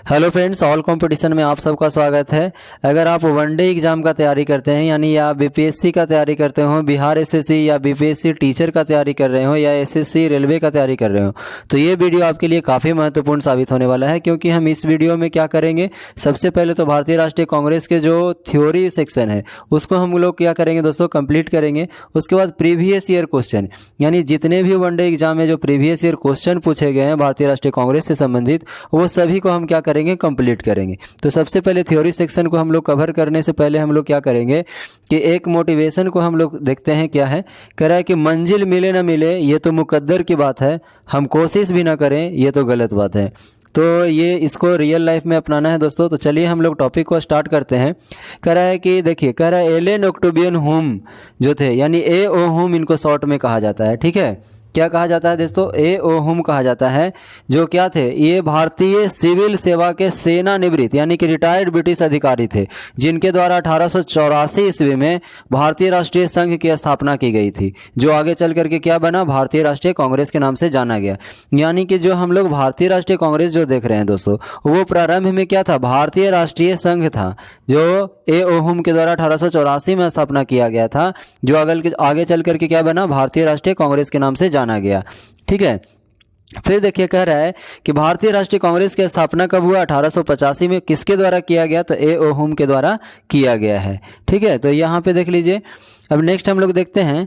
Hello friends, all competition में आप सबका स्वागत है। अगर आप वनडे एग्जाम का तैयारी करते हैं यानी या बीपीएससी का तैयारी करते हो, बिहार एसएससी या बीपीएससी टीचर का तैयारी कर रहे हो या एसएससी रेलवे का तैयारी कर रहे हो, तो ये वीडियो आपके लिए काफ़ी महत्वपूर्ण साबित होने वाला है। क्योंकि हम इस वीडियो में क्या करेंगे, सबसे पहले तो भारतीय राष्ट्रीय कांग्रेस के जो थ्योरी सेक्शन है उसको हम लोग क्या करेंगे दोस्तों, कंप्लीट करेंगे। उसके बाद प्रीवियस ईयर क्वेश्चन यानी जितने भी वनडे एग्जाम में जो प्रीवियस ईयर क्वेश्चन पूछे गए हैं भारतीय राष्ट्रीय कांग्रेस से संबंधित, वो सभी को हम क्या करेंगे, कंप्लीट करेंगे। तो सबसे पहले थ्योरी सेक्शन को हम लोग कवर करने से पहले हम लोग क्या करेंगे कि एक मोटिवेशन को हम लोग देखते हैं क्या है। कह रहा है कि मंजिल मिले ना मिले ये तो मुकद्दर की बात है, हम कोशिश भी ना करें ये तो गलत बात है। तो ये इसको रियल लाइफ में अपनाना है दोस्तों। तो चलिए हम लोग टॉपिक को स्टार्ट करते हैं। कह रहा है कि देखिए, कह रहा है एलेन ऑक्टेवियन हुम जो थे यानी ए ओ हुम, इनको शॉर्ट में कहा जाता है। ठीक है, क्या कहा जाता है दोस्तों, ए ओ हुम कहा जाता है। जो क्या थे, ये भारतीय सिविल सेवा के सेवानिवृत्त यानी कि रिटायर्ड ब्रिटिश अधिकारी थे, जिनके द्वारा 1884 ईस्वी में भारतीय राष्ट्रीय संघ की स्थापना की गई थी, जो आगे चल करके क्या बना, भारतीय राष्ट्रीय कांग्रेस के नाम से जाना गया। यानी कि जो हम लोग भारतीय राष्ट्रीय कांग्रेस जो देख रहे हैं दोस्तों, वो प्रारंभ में क्या था, भारतीय राष्ट्रीय संघ था, जो ए ओ हुम के द्वारा 1884 में स्थापना किया गया था, जो आगे चल करके क्या बना, भारतीय राष्ट्रीय कांग्रेस के नाम से जाना गया। ठीक है, फिर देखिए कह रहा है कि भारतीय राष्ट्रीय कांग्रेस की स्थापना कब हुआ, 1885 में। किसके द्वारा किया गया, तो ए ओ हुम के द्वारा किया गया है। ठीक है, तो यहाँ पे देख लीजिए। अब नेक्स्ट हम लोग देखते हैं,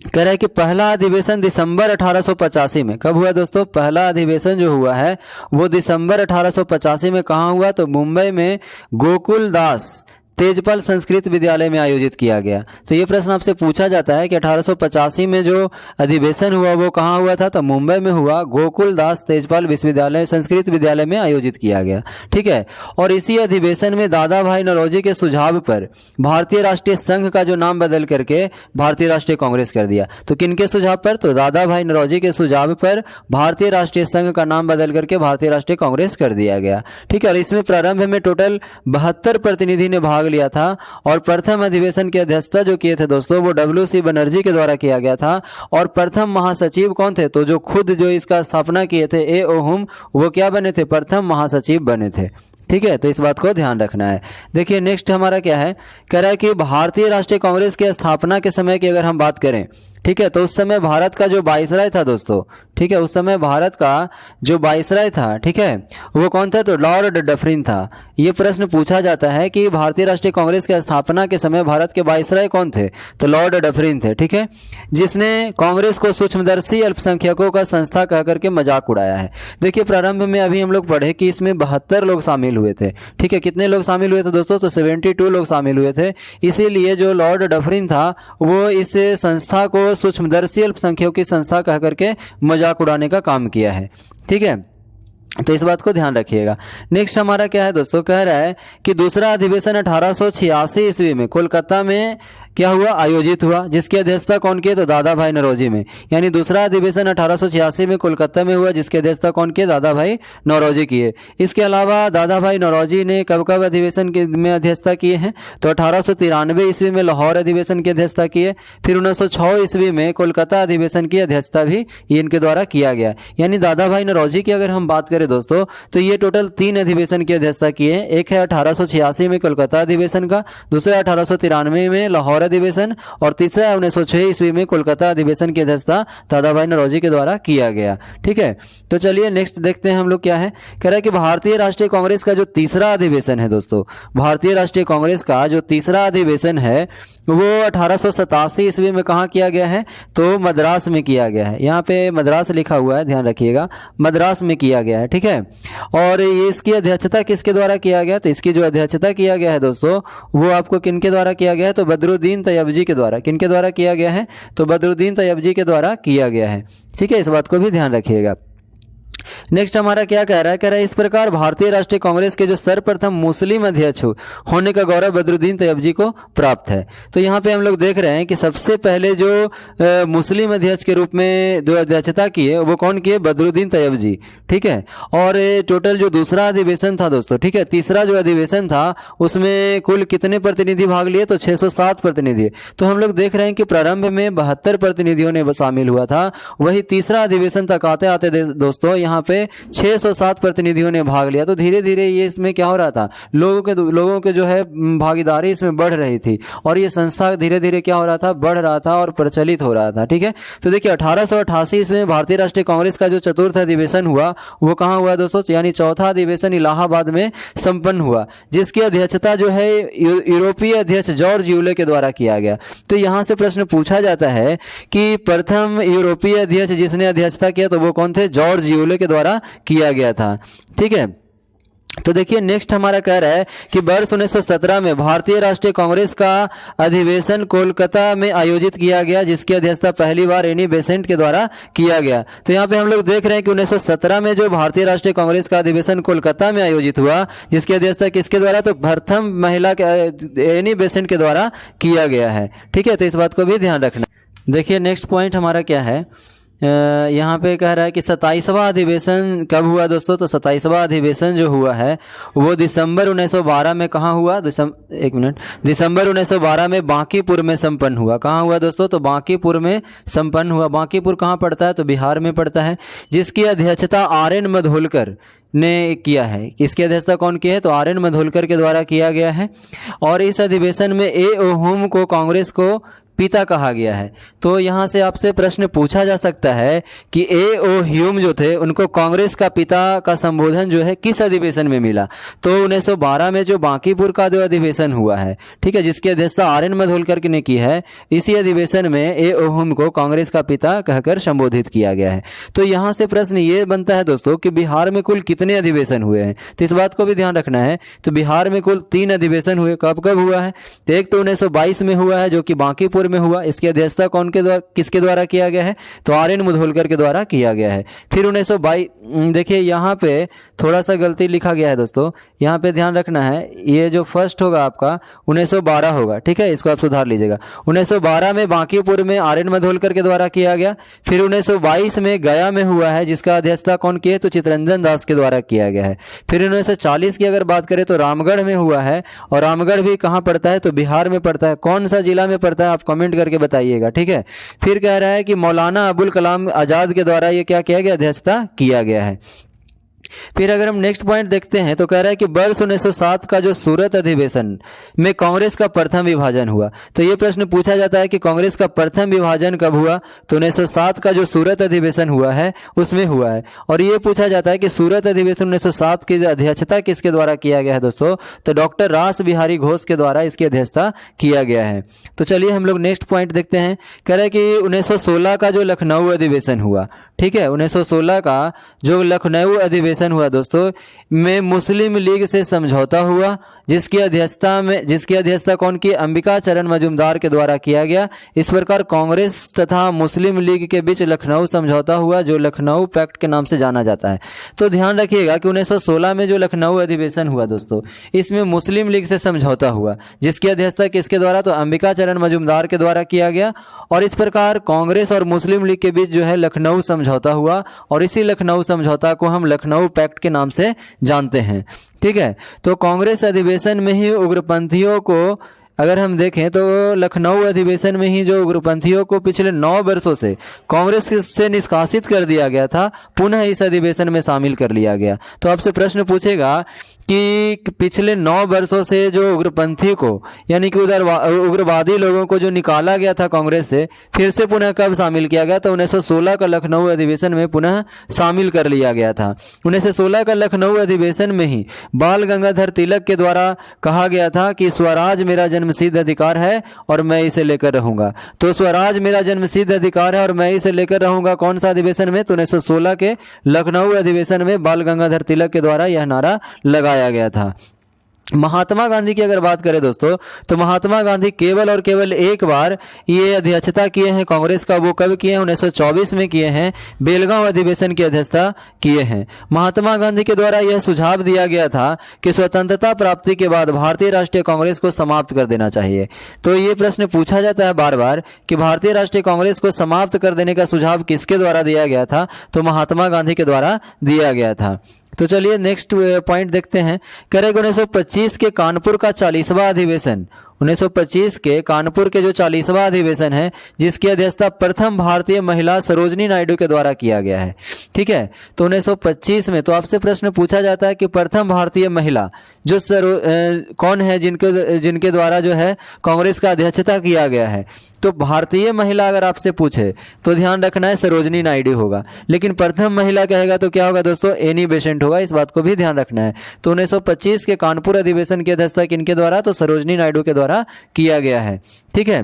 कह रहा है कि पहला अधिवेशन दिसंबर 1885 में कब हुआ दोस्तों, पहला अधिवेशन जो हुआ है वो दिसंबर 1885 में कहाँ हुआ, तो मुंबई में गोकुल दास तेजपाल संस्कृत विद्यालय में आयोजित किया गया। तो ये प्रश्न आपसे पूछा जाता है कि 1885 में जो अधिवेशन हुआ वो कहाँ हुआ था, तो मुंबई में हुआ, गोकुल दास तेजपाल विश्वविद्यालय संस्कृत विद्यालय में आयोजित किया गया। ठीक है, और इसी अधिवेशन में दादा भाई नौरोजी के सुझाव पर भारतीय राष्ट्रीय संघ का जो नाम बदल करके भारतीय राष्ट्रीय कांग्रेस कर दिया। तो किनके सुझाव पर, तो दादा भाई नौरोजी के सुझाव पर भारतीय राष्ट्रीय संघ का नाम बदल करके भारतीय राष्ट्रीय कांग्रेस कर दिया गया। ठीक है, और इसमें प्रारंभ में टोटल 72 प्रतिनिधि ने भाग लिया था, और प्रथम अधिवेशन की अध्यक्षता जो किए थे दोस्तों वो WC बनर्जी के द्वारा किया गया था। और प्रथम महासचिव कौन थे, तो जो खुद जो इसका स्थापना किए थे ए ओ हुम, वो क्या बने थे, प्रथम महासचिव बने थे। ठीक है, तो इस बात को ध्यान रखना है। देखिए नेक्स्ट हमारा क्या है, कह रहा है कि भारतीय राष्ट्रीय कांग्रेस की स्थापना के समय की अगर हम बात करें, ठीक है, तो उस समय भारत का जो वाइसराय था दोस्तों, ठीक है, उस समय भारत का जो वाइसराय था, ठीक है, वो कौन था, तो लॉर्ड डफरिन था। ये प्रश्न पूछा जाता है कि भारतीय राष्ट्रीय कांग्रेस की स्थापना के समय भारत के वाइसराय कौन थे, तो लॉर्ड डफरिन थे। ठीक है, जिसने कांग्रेस को सूक्ष्मदर्शी अल्पसंख्यकों का संस्था कह करके मजाक उड़ाया है। देखिए प्रारंभ में अभी हम लोग पढ़े कि इसमें 72 लोग शामिल हुए थे। ठीक है, कितने लोग शामिल हुए थे दोस्तों, तो 72 लोग शामिल हुए थे। इसीलिए जो लॉर्ड डफरिन था वो इस संस्था को सूक्ष्मदर्शी अल्पसंख्यकों की संस्था कह करके मजाक उड़ाने का काम किया है। ठीक है, तो इस बात को ध्यान रखिएगा। नेक्स्ट हमारा क्या है दोस्तों, कह रहा है कि दूसरा अधिवेशन 1886 ईस्वी में कोलकाता में क्या हुआ, आयोजित हुआ, जिसकी अध्यक्षता कौन की, तो दादा भाई नौरोजी में। यानी दूसरा अधिवेशन 1886 में कोलकाता में हुआ, जिसकी अध्यक्षता कौन की, दादा भाई नौरोजी की है। इसके अलावा दादा भाई नौरोजी ने कब कब अधिवेशन में अध्यक्षता किए हैं, तो 1893 ईस्वी में लाहौर अधिवेशन की अध्यक्षता की है। फिर 1906 ईस्वी में कोलकाता अधिवेशन की अध्यक्षता भी इनके द्वारा किया गया। यानी दादा भाई नौरोजी की अगर हम बात करें दोस्तों, तो ये टोटल 3 अधिवेशन की अध्यक्षता किए हैं। एक है 1886 में कोलकाता अधिवेशन का, दूसरा 1893 में लाहौर अधिवेशन, और तीसरा 1906 ईस्वी में कोलकाता अधिवेशन की अध्यक्षता दादा भाई नौरोजी के द्वारा किया गया। ठीक है, तो चलिए नेक्स्ट देखते हैं हम लोग क्या है। कह रहा है कि भारतीय राष्ट्रीय कांग्रेस का जो तीसरा अधिवेशन है दोस्तों, भारतीय राष्ट्रीय कांग्रेस का जो तीसरा अधिवेशन है वो 1887 ईस्वी में कहाँ किया गया है, तो मद्रास में किया गया है। यहाँ पे मद्रास लिखा हुआ है, ध्यान रखिएगा, मद्रास में किया गया है। ठीक है, और इसकी अध्यक्षता किसके द्वारा किया गया, तो इसकी जो अध्यक्षता किया गया है दोस्तों वो आपको किनके द्वारा किया गया है, तो बदरुद्दीन तैयबजी के द्वारा। किनके द्वारा किया गया है, तो बदरुद्दीन तैयबजी के द्वारा किया गया है। ठीक है, इस बात को भी ध्यान रखिएगा। नेक्स्ट हमारा क्या कह रहा है, कह रहा है इस प्रकार भारतीय राष्ट्रीय कांग्रेस के जो सर्वप्रथम मुस्लिम अध्यक्ष होने का गौरव बदरुद्दीन तैयबजी को प्राप्त है। तो यहाँ पे हम लोग देख रहे हैं कि सबसे पहले जो मुस्लिम अध्यक्ष के रूप में जो अध्यक्षता की है वो कौन किए, बदरुद्दीन तैयबजी। ठीक है, और टोटल जो दूसरा अधिवेशन था दोस्तों, ठीक है, तीसरा जो अधिवेशन था उसमें कुल कितने प्रतिनिधि भाग लिए, तो 607 प्रतिनिधि। तो हम लोग देख रहे हैं कि प्रारंभ में 72 प्रतिनिधियों ने शामिल हुआ था, वही तीसरा अधिवेशन तक आते आते दोस्तों यहाँ पे पे 607 प्रतिनिधियों ने भाग लिया। तो धीरे धीरे ये इसमें क्या हो रहा था, लोगों के जो है भागीदारी इसमें बढ़ रही थी और ये संस्था धीरे धीरे क्या हो रहा था, बढ़ रहा था और प्रचलित हो रहा था। ठीक है, तो देखिए 1888 में भारतीय राष्ट्रीय कांग्रेस का जो चतुर्थ अधिवेशन हुआ वो कहाँ हुआ दोस्तों, यानी चौथा अधिवेशन इलाहाबाद में संपन्न हुआ, जिसकी अध्यक्षता जो है यूरोपीय अध्यक्ष जॉर्ज यूले के द्वारा किया गया। तो यहाँ से प्रश्न पूछा जाता है कि प्रथम यूरोपीय अध्यक्ष जिसने अध्यक्षता किया तो वो कौन थे, जॉर्ज यूले के द्वारा किया गया था। ठीक है, तो देखिए नेक्स्ट हमारा कह रहा है कि वर्ष 1917 में भारतीय राष्ट्रीय कांग्रेस का अधिवेशन कोलकाता में आयोजित किया गया, जिसकी अध्यक्षता पहली बार एनी बेसेंट के द्वारा किया गया। तो यहाँ पे हम लोग देख रहे हैं कि 1917 में जो भारतीय राष्ट्रीय कांग्रेस का अधिवेशन कोलकाता में आयोजित हुआ, जिसकी अध्यक्षता किसके द्वारा, तो प्रथम महिला एनी बेसेंट के द्वारा किया गया है। ठीक है, तो इस बात को भी ध्यान रखना। देखिए नेक्स्ट पॉइंट हमारा क्या है, यहाँ पे कह रहा है कि 27वां अधिवेशन कब हुआ दोस्तों, तो 27वां अधिवेशन जो हुआ है वो दिसंबर 1912 में कहाँ हुआ, दिसंबर 1912 में बांकीपुर में संपन्न हुआ। कहाँ हुआ दोस्तों, तो बांकीपुर में संपन्न हुआ। बांकीपुर कहाँ पड़ता है, तो बिहार में पड़ता है, जिसकी अध्यक्षता आर.एन. मधोलकर ने किया है। इसकी अध्यक्षता कौन की है, तो आर.एन. मधोलकर के द्वारा किया गया है। और इस अधिवेशन में ए.ओ. ह्यूम को कांग्रेस को पिता कहा गया है। तो यहाँ से आपसे प्रश्न पूछा जा सकता है कि ए.ओ. ह्यूम जो थे उनको कांग्रेस का पिता का संबोधन जो है किस अधिवेशन में मिला, तो 1912 में जो बांकीपुर का जो अधिवेशन हुआ है, ठीक है, जिसकी अध्यक्षता आर.एन. मधोलकर ने की है, इसी अधिवेशन में ए.ओ. ह्यूम को कांग्रेस का पिता कहकर संबोधित किया गया है। तो यहाँ से प्रश्न ये बनता है दोस्तों कि बिहार में कुल कितने अधिवेशन हुए हैं, तो इस बात को भी ध्यान रखना है। तो बिहार में कुल 3 अधिवेशन हुए। कब कब हुआ है, तो एक तो 1922 में हुआ है जो कि बांकीपुर में हुआ, इसकी अध्यक्षता कौन के द्वारा, किसके द्वारा किया गया है, तो आर.एन. मधोलकर के द्वारा किया गया है। फिर 1922, देखिए यहाँ पे थोड़ा सा गलती लिखा गया है दोस्तों, यहाँ पे ध्यान रखना है, ये जो फर्स्ट होगा आपका 1912 होगा। ठीक है, इसको आप सुधार लीजिएगा। 1912 में बांकीपुर में आर.एन. मधोलकर के द्वारा किया गया। फिर 1922 में गया में हुआ है, जिसका अध्यक्षता कौन की है, तो चित्तरंजन दास के द्वारा किया गया है। फिर 1940 की अगर बात करें तो रामगढ़ में हुआ है, और रामगढ़ भी कहाँ पड़ता है, तो बिहार में पड़ता है। कौन सा जिला में पड़ता है आप कमेंट करके बताइएगा। ठीक है, फिर कह रहा है कि मौलाना अबुल कलाम आजाद के द्वारा ये क्या किया गया, अध्यक्षता किया गया है। फिर अगर हम नेक्स्ट पॉइंट देखते हैं तो कह रहा है कि वर्ष 1907 का जो सूरत अधिवेशन में कांग्रेस का प्रथम विभाजन हुआ। तो ये प्रश्न पूछा जाता है कि कांग्रेस का प्रथम विभाजन कब हुआ, तो 1907 का जो सूरत अधिवेशन हुआ है उसमें हुआ है। और ये पूछा जाता है कि सूरत अधिवेशन 1907 की अध्यक्षता किसके द्वारा किया गया है दोस्तों, तो डॉक्टर रास बिहारी घोष के द्वारा इसकी अध्यक्षता किया गया है। तो चलिए हम लोग नेक्स्ट पॉइंट देखते हैं। कह रहे हैं कि 1916 का जो लखनऊ अधिवेशन हुआ, ठीक है, 1916 का जो लखनऊ अधिवेशन हुआ दोस्तों में मुस्लिम लीग से समझौता हुआ, जिसकी अध्यक्षता कौन की, अंबिका चरण मजूमदार के द्वारा किया गया। इस प्रकार कांग्रेस तथा मुस्लिम लीग के बीच लखनऊ समझौता हुआ, जो लखनऊ पैक्ट के नाम से जाना जाता है। तो ध्यान रखिएगा कि 1916 में जो लखनऊ अधिवेशन हुआ दोस्तों, इसमें मुस्लिम लीग से समझौता हुआ, जिसकी अध्यक्षता किसके द्वारा, तो अंबिका चरण मजूमदार के द्वारा किया गया। और इस प्रकार कांग्रेस और मुस्लिम लीग के बीच जो है लखनऊ समझौता हुआ, और इसी लखनऊ समझौता को हम लखनऊ पैक्ट के नाम से जानते हैं। ठीक है, तो कांग्रेस अधिवेशन में ही उग्रपंथियों को अगर हम देखें तो लखनऊ अधिवेशन में ही जो उग्रपंथियों को पिछले 9 वर्षों से कांग्रेस से निष्कासित कर दिया गया था, पुनः इस अधिवेशन में शामिल कर लिया गया। तो आपसे प्रश्न पूछेगा कि पिछले 9 वर्षों से जो उग्रपंथी को यानी कि उग्रवादी लोगों को जो निकाला गया था कांग्रेस से, फिर से पुनः कब शामिल किया गया, तो 1916 का लखनऊ अधिवेशन में पुनः शामिल कर लिया गया था। 1916 का लखनऊ अधिवेशन में ही बाल गंगाधर तिलक के द्वारा कहा गया था कि स्वराज मेरा जन्मसिद्ध अधिकार है और मैं इसे लेकर रहूंगा। तो स्वराज मेरा जन्मसिद्ध अधिकार है और मैं इसे लेकर रहूंगा, कौन सा अधिवेशन में, तो 1916 के लखनऊ अधिवेशन में बाल गंगाधर तिलक के द्वारा यह नारा लगाया गया था। महात्मा गांधी की अगर बात करें दोस्तों, तो महात्मा गांधी केवल और केवल एक बार ये अध्यक्षता किए हैं कांग्रेस का। वो कब किए हैं, 1924 में किए हैं, बेलगांव अधिवेशन की अध्यक्षता किए हैं। महात्मा गांधी के द्वारा यह सुझाव दिया गया था कि स्वतंत्रता प्राप्ति के बाद भारतीय राष्ट्रीय कांग्रेस को समाप्त कर देना चाहिए। तो ये प्रश्न पूछा जाता है बार बार कि भारतीय राष्ट्रीय कांग्रेस को समाप्त कर देने का सुझाव किसके द्वारा दिया गया था, तो महात्मा गांधी के द्वारा दिया गया था। तो चलिए नेक्स्ट पॉइंट देखते हैं। करें 1925 के कानपुर का 40वां अधिवेशन 1925 के कानपुर के जो 40वां अधिवेशन है, जिसकी अध्यक्षता प्रथम भारतीय महिला सरोजनी नायडू के द्वारा किया गया है। ठीक है, तो 1925 में तो आपसे प्रश्न पूछा जाता है कि प्रथम भारतीय महिला जो कौन है जिनके द्वारा जो है कांग्रेस का अध्यक्षता किया गया है। तो भारतीय महिला अगर आपसे पूछे तो ध्यान रखना है सरोजनी नायडू होगा, लेकिन प्रथम महिला कहेगा तो क्या होगा दोस्तों, एनी बेसेंट होगा। इस बात को भी ध्यान रखना है। तो 1925 के कानपुर अधिवेशन की अध्यक्षता किनके द्वारा, तो सरोजनी नायडू के द्वारा किया गया है। ठीक है,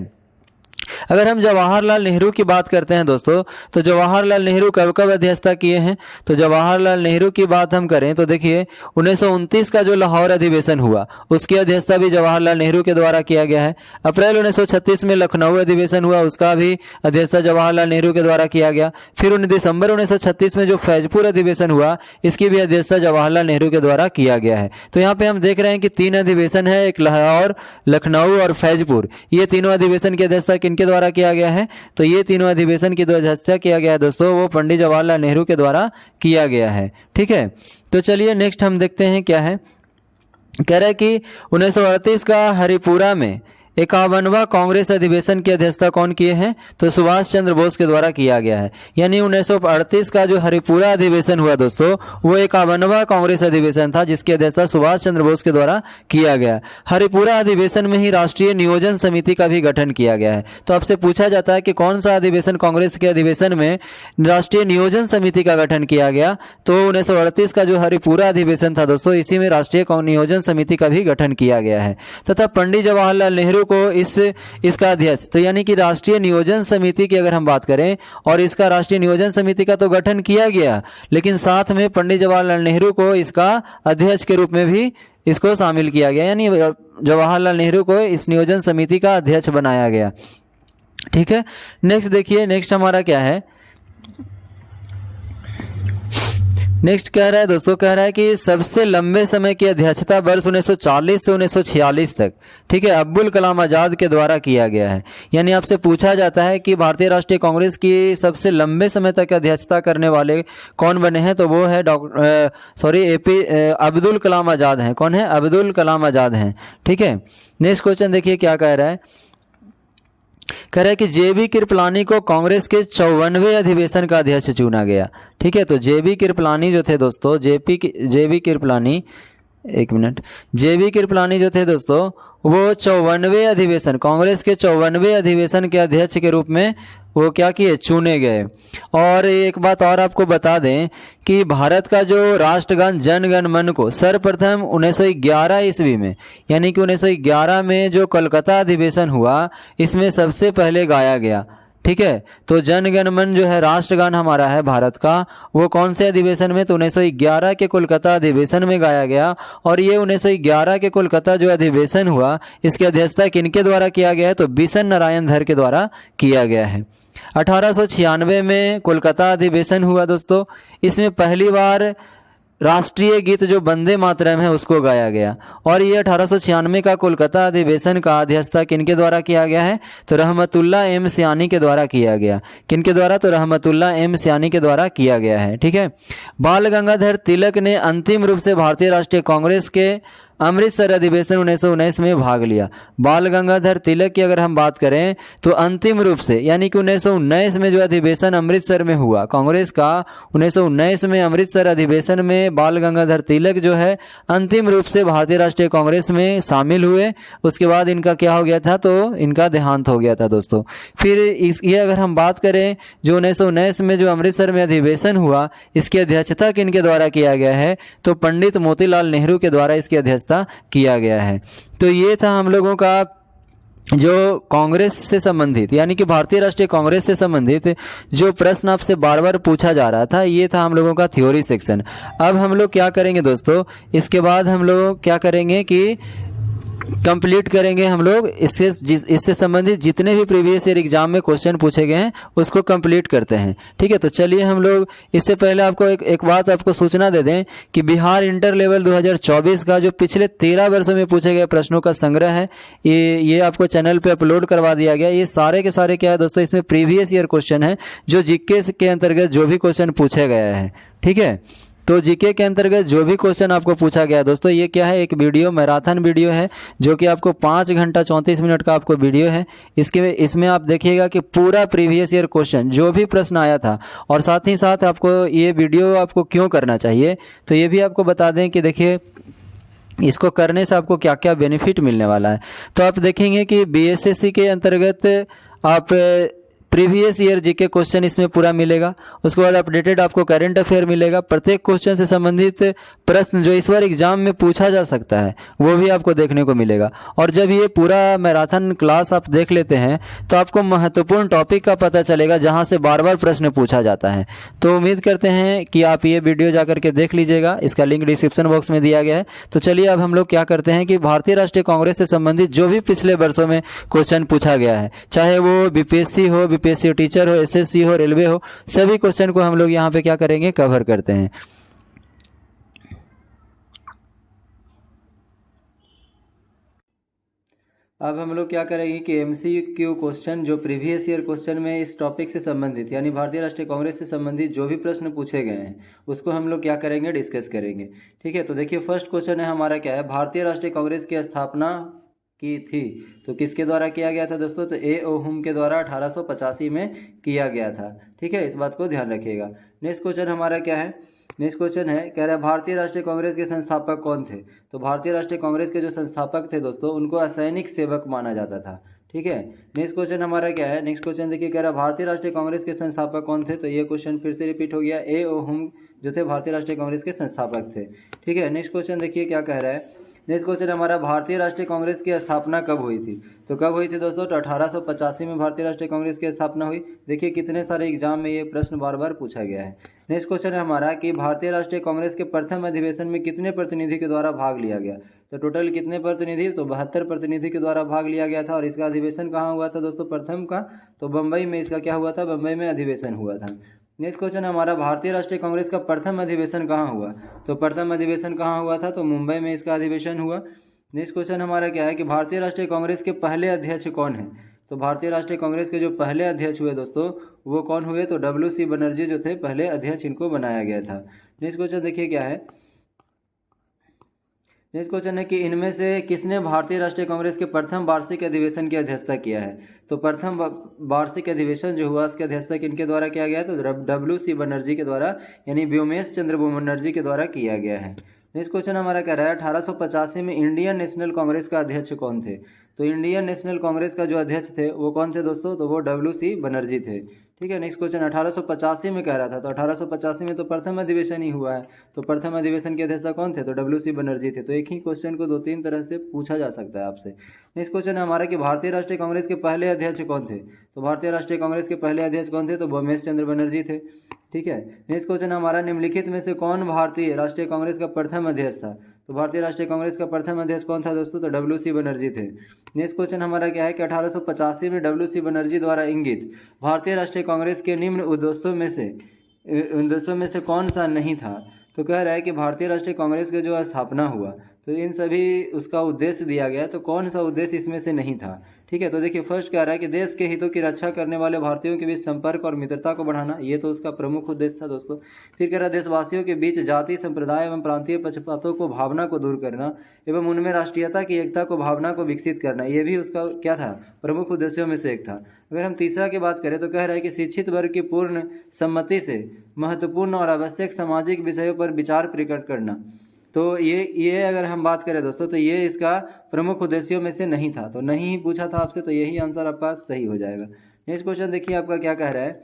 अगर हम जवाहरलाल नेहरू की बात करते हैं दोस्तों, तो जवाहरलाल नेहरू कब कब अध्यक्षता किए हैं। तो जवाहरलाल नेहरू की बात हम करें तो देखिए 1929 का जो लाहौर अधिवेशन हुआ उसकी अध्यक्षता भी जवाहरलाल नेहरू के द्वारा किया गया है। अप्रैल 1936 में लखनऊ अधिवेशन हुआ, उसका भी अध्यक्षता जवाहरलाल नेहरू के द्वारा किया गया। फिर दिसंबर 1936 में जो फैजपुर अधिवेशन हुआ, इसकी भी अध्यक्षता जवाहरलाल नेहरू के द्वारा किया गया है। तो यहाँ पे हम देख रहे हैं कि 3 अधिवेशन है, एक लाहौर, लखनऊ और फैजपुर। ये तीनों अधिवेशन की अध्यक्षता किनके द्वारा किया गया है, तो ये तीनों अधिवेशन की जो अध्यक्षता किया गया है दोस्तों, वो पंडित जवाहरलाल नेहरू के द्वारा किया गया है। ठीक है, तो चलिए नेक्स्ट हम देखते हैं क्या है। कह रहा है कि 1938 का हरिपुरा में 51वां कांग्रेस अधिवेशन की अध्यक्षता कौन किए हैं, तो सुभाष चंद्र बोस के द्वारा किया गया है। यानी 1938 का जो हरिपुरा अधिवेशन हुआ दोस्तों, वो 51वां कांग्रेस अधिवेशन था जिसकी अध्यक्षता सुभाष चंद्र बोस के द्वारा किया गया। हरिपुरा अधिवेशन में ही राष्ट्रीय नियोजन समिति का भी गठन किया गया है। तो आपसे पूछा जाता है कि कौन सा अधिवेशन कांग्रेस के अधिवेशन में राष्ट्रीय नियोजन समिति का गठन किया गया, तो 1938 का जो हरिपुरा अधिवेशन था दोस्तों, इसी में राष्ट्रीय नियोजन समिति का भी गठन किया गया है। तथा पंडित जवाहरलाल नेहरू को इसका अध्यक्ष, तो यानी कि राष्ट्रीय नियोजन समिति की अगर हम बात करें, और इसका राष्ट्रीय नियोजन समिति का तो गठन किया गया, लेकिन साथ में पंडित जवाहरलाल नेहरू को इसका अध्यक्ष के रूप में भी इसको शामिल किया गया, यानी जवाहरलाल नेहरू को इस नियोजन समिति का अध्यक्ष बनाया गया। ठीक है, नेक्स्ट देखिए, नेक्स्ट हमारा क्या है। नेक्स्ट कह रहा है दोस्तों, कह रहा है कि सबसे लंबे समय की अध्यक्षता वर्ष 1940 से 1946 तक, ठीक है, अब्दुल कलाम आजाद के द्वारा किया गया है। यानी आपसे पूछा जाता है कि भारतीय राष्ट्रीय कांग्रेस की सबसे लंबे समय तक अध्यक्षता करने वाले कौन बने हैं, तो वो है अब्दुल कलाम आजाद हैं। कौन है, अब्दुल कलाम आजाद हैं। ठीक है, नेक्स्ट क्वेश्चन देखिए क्या कह रहा है। कह रहा है कि जेबी कृपलानी को कांग्रेस के 54वें अधिवेशन का अध्यक्ष चुना गया। ठीक है, तो जेबी कृपलानी जो थे दोस्तों, जेबी कृपलानी, एक मिनट, जेबी कृपलानी जो थे दोस्तों, वो 54वें अधिवेशन, कांग्रेस के 54वें अधिवेशन के अध्यक्ष के रूप में वो क्या किए, चुने गए। और एक बात और आपको बता दें कि भारत का जो राष्ट्रगान जन गण मन को सर्वप्रथम 1911 ईस्वी में, यानी कि 1911 में जो कोलकाता अधिवेशन हुआ, इसमें सबसे पहले गाया गया। ठीक है, तो जन गण मन जो है राष्ट्रगान हमारा है भारत का, वो कौन से अधिवेशन में, तो 1911 के कोलकाता अधिवेशन में गाया गया। और ये 1911 के कोलकाता जो अधिवेशन हुआ, इसकी अध्यक्षता किनके द्वारा किया गया है, तो बिशन नारायण धर के द्वारा किया गया है। 1896 में कोलकाता अधिवेशन हुआ दोस्तों, इसमें पहली बार राष्ट्रीय गीत जो वंदे मातरम है उसको गाया गया। और ये 1896 का कोलकाता अधिवेशन का अध्यक्षता किनके द्वारा किया गया है, तो रहमतुल्लाह एम सियानी के द्वारा किया गया। किनके द्वारा, तो रहमतुल्लाह एम सियानी के द्वारा किया गया है। ठीक है, बाल गंगाधर तिलक ने अंतिम रूप से भारतीय राष्ट्रीय कांग्रेस के अमृतसर अधिवेशन 1919 में भाग लिया। बाल गंगाधर तिलक की अगर हम बात करें तो अंतिम रूप से, यानी कि 1919 में जो अधिवेशन अमृतसर में हुआ कांग्रेस का, 1919 में अमृतसर अधिवेशन में बाल गंगाधर तिलक जो है अंतिम रूप से भारतीय राष्ट्रीय कांग्रेस में शामिल हुए। उसके बाद इनका क्या हो गया था, तो इनका देहांत हो गया था दोस्तों। फिर ये अगर हम बात करें जो 1919 में जो अमृतसर में अधिवेशन हुआ, इसकी अध्यक्षता किनके द्वारा किया गया है, तो पंडित मोतीलाल नेहरू के द्वारा इसकी अध्यक्षता किया गया है। तो ये था हम लोगों का जो कांग्रेस से संबंधित, यानी कि भारतीय राष्ट्रीय कांग्रेस से संबंधित जो प्रश्न आपसे बार बार पूछा जा रहा था, ये था हम लोगों का थ्योरी सेक्शन। अब हम लोग क्या करेंगे दोस्तों, इसके बाद हम लोग क्या करेंगे कि कंप्लीट करेंगे हम लोग इससे संबंधित जितने भी प्रीवियस ईयर एग्जाम में क्वेश्चन पूछे गए हैं उसको कंप्लीट करते हैं। ठीक है, तो चलिए हम लोग इससे पहले आपको एक बात आपको सूचना दे दें कि बिहार इंटर लेवल 2024 का जो पिछले 13 वर्षों में पूछे गए प्रश्नों का संग्रह है, ये आपको चैनल पे अपलोड करवा दिया गया। ये सारे के सारे क्या है दोस्तों, इसमें प्रीवियस ईयर क्वेश्चन है जो जीके के अंतर्गत जो भी क्वेश्चन पूछे गए हैं। ठीक है, तो जीके के अंतर्गत जो भी क्वेश्चन आपको पूछा गया दोस्तों, ये क्या है, एक वीडियो मैराथन वीडियो है जो कि आपको 5 घंटा 34 मिनट का आपको वीडियो है। इसमें आप देखिएगा कि पूरा प्रीवियस ईयर क्वेश्चन जो भी प्रश्न आया था, और साथ ही साथ आपको ये वीडियो आपको क्यों करना चाहिए तो ये भी आपको बता दें कि देखिए इसको करने से आपको क्या क्या बेनिफिट मिलने वाला है। तो आप देखेंगे कि बीएसएससी के अंतर्गत आप प्रीवियस ईयर जीके क्वेश्चन इसमें पूरा मिलेगा। उसके बाद अपडेटेड आपको करंट अफेयर मिलेगा। प्रत्येक क्वेश्चन से संबंधित प्रश्न जो इस बार एग्जाम में पूछा जा सकता है वो भी आपको देखने को मिलेगा। और जब ये पूरा मैराथन क्लास आप देख लेते हैं तो आपको महत्वपूर्ण टॉपिक का पता चलेगा जहां से बार बार प्रश्न पूछा जाता है। तो उम्मीद करते हैं कि आप ये वीडियो जाकर के देख लीजिएगा, इसका लिंक डिस्क्रिप्शन बॉक्स में दिया गया है। तो चलिए अब हम लोग क्या करते हैं कि भारतीय राष्ट्रीय कांग्रेस से संबंधित जो भी पिछले वर्षों में क्वेश्चन पूछा गया है, चाहे वो बीपीएससी हो, बीपीएससी टीचर हो, एसएससी हो, रेलवे हो, सभी क्वेश्चन को हम लोग यहाँ पे क्या करेंगे, कवर करते हैं। अब हम लोग क्या करेंगे कि एमसीक्यू क्वेश्चन जो प्रीवियस ईयर क्वेश्चन में इस टॉपिक से संबंधित यानी भारतीय राष्ट्रीय कांग्रेस से संबंधित जो भी प्रश्न पूछे गए हैं उसको हम लोग क्या करेंगे, डिस्कस करेंगे। ठीक है, तो देखिए फर्स्ट क्वेश्चन है हमारा क्या है, भारतीय राष्ट्रीय कांग्रेस की स्थापना की थी तो किसके द्वारा किया गया था दोस्तों, तो ए ओ हुम के द्वारा 1885 में किया गया था। ठीक है, इस बात को ध्यान रखिएगा। नेक्स्ट क्वेश्चन हमारा क्या है, नेक्स्ट क्वेश्चन है, कह रहा है भारतीय राष्ट्रीय कांग्रेस के संस्थापक कौन थे। तो भारतीय राष्ट्रीय कांग्रेस के जो संस्थापक थे दोस्तों उनको असैनिक सेवक माना जाता था। ठीक है, नेक्स्ट क्वेश्चन हमारा क्या है, नेक्स्ट क्वेश्चन देखिए, कह रहा है भारतीय राष्ट्रीय कांग्रेस के संस्थापक कौन थे। तो ये क्वेश्चन फिर से रिपीट हो गया, ए ओ हुम जो थे भारतीय राष्ट्रीय कांग्रेस के संस्थापक थे। ठीक है, नेक्स्ट क्वेश्चन देखिए क्या कह रहा है, नेक्स्ट क्वेश्चन हमारा भारतीय राष्ट्रीय कांग्रेस की स्थापना कब हुई थी। तो कब हुई थी दोस्तों, तो 1885 में भारतीय राष्ट्रीय कांग्रेस की स्थापना हुई। देखिए कितने सारे एग्जाम में ये प्रश्न बार बार पूछा गया है। नेक्स्ट क्वेश्चन है हमारा कि भारतीय राष्ट्रीय कांग्रेस के प्रथम अधिवेशन में कितने प्रतिनिधि के द्वारा भाग लिया गया। तो टोटल कितने प्रतिनिधि, तो 72 प्रतिनिधि के द्वारा भाग लिया गया था। और इसका अधिवेशन कहाँ हुआ था दोस्तों, प्रथम का, तो बम्बई में इसका क्या हुआ था, बम्बई में अधिवेशन हुआ था। नेक्स्ट क्वेश्चन हमारा भारतीय राष्ट्रीय कांग्रेस का प्रथम अधिवेशन कहाँ हुआ। तो प्रथम अधिवेशन कहाँ हुआ था, तो मुंबई में इसका अधिवेशन हुआ। नेक्स्ट क्वेश्चन हमारा क्या है कि भारतीय राष्ट्रीय कांग्रेस के पहले अध्यक्ष कौन है। तो भारतीय राष्ट्रीय कांग्रेस के जो पहले अध्यक्ष हुए दोस्तों वो कौन हुए, तो डब्ल्यू.सी. बनर्जी जो थे पहले अध्यक्ष, इनको बनाया गया था। नेक्स्ट क्वेश्चन देखिए क्या है, नेक्स्ट क्वेश्चन है कि इनमें से किसने भारतीय राष्ट्रीय कांग्रेस के प्रथम वार्षिक अधिवेशन की अध्यक्षता किया है। तो प्रथम वार्षिक अधिवेशन जो हुआ उसकी अध्यक्षता किनके द्वारा किया गया है, तो डब्ल्यू.सी. बनर्जी के द्वारा यानी व्योमेश चंद्र बनर्जी के द्वारा किया गया है। नेक्स्ट क्वेश्चन हमारा कह रहा है 1885 में इंडियन नेशनल कांग्रेस का अध्यक्ष कौन थे। तो इंडियन नेशनल कांग्रेस का जो अध्यक्ष थे वो कौन थे दोस्तों, तो वो डब्ल्यू.सी. बनर्जी थे। ठीक है, नेक्स्ट क्वेश्चन 1885 में कह रहा था, तो 1885 में तो प्रथम अधिवेशन ही हुआ है, तो प्रथम अधिवेशन के अध्यक्षता कौन थे, तो डब्ल्यू.सी. बनर्जी थे। तो एक ही क्वेश्चन को दो तीन तरह से पूछा जा सकता है आपसे। नेक्स्ट क्वेश्चन है हमारा कि भारतीय राष्ट्रीय कांग्रेस के पहले अध्यक्ष कौन थे। तो भारतीय राष्ट्रीय कांग्रेस के पहले अध्यक्ष कौन थे, तो व्योमेश चंद्र बनर्जी थे। ठीक है, नेक्स्ट क्वेश्चन हमारा निम्नलिखित में से कौन भारतीय राष्ट्रीय कांग्रेस का प्रथम अध्यक्ष था। तो भारतीय राष्ट्रीय कांग्रेस का प्रथम अध्यक्ष कौन था दोस्तों, तो डब्ल्यू.सी. बनर्जी थे। नेक्स्ट क्वेश्चन हमारा क्या है कि 1885 में डब्ल्यू.सी. बनर्जी द्वारा इंगित भारतीय राष्ट्रीय कांग्रेस के निम्न उद्देश्यों में से कौन सा नहीं था। तो कह रहा है कि भारतीय राष्ट्रीय कांग्रेस का जो स्थापना हुआ तो इन सभी उसका उद्देश्य दिया गया, तो कौन सा उद्देश्य इसमें से नहीं था। ठीक है, तो देखिए फर्स्ट कह रहा है कि देश के हितों की रक्षा करने वाले भारतीयों के बीच संपर्क और मित्रता को बढ़ाना, ये तो उसका प्रमुख उद्देश्य था दोस्तों। फिर कह रहा है देशवासियों के बीच जाति, संप्रदाय एवं प्रांतीय पक्षपातों को भावना को दूर करना एवं उनमें राष्ट्रीयता की एकता को भावना को विकसित करना, ये भी उसका क्या था, प्रमुख उद्देश्यों में से एक था। अगर हम तीसरा की बात करें तो कह रहा है कि शिक्षित वर्ग की पूर्ण सम्मति से महत्वपूर्ण और आवश्यक सामाजिक विषयों पर विचार प्रकट करना। तो ये अगर हम बात करें दोस्तों तो ये इसका प्रमुख उद्देश्यों में से नहीं था, तो नहीं ही पूछा था आपसे, तो यही आंसर आपका सही हो जाएगा। नेक्स्ट क्वेश्चन देखिए आपका क्या कह रहा है,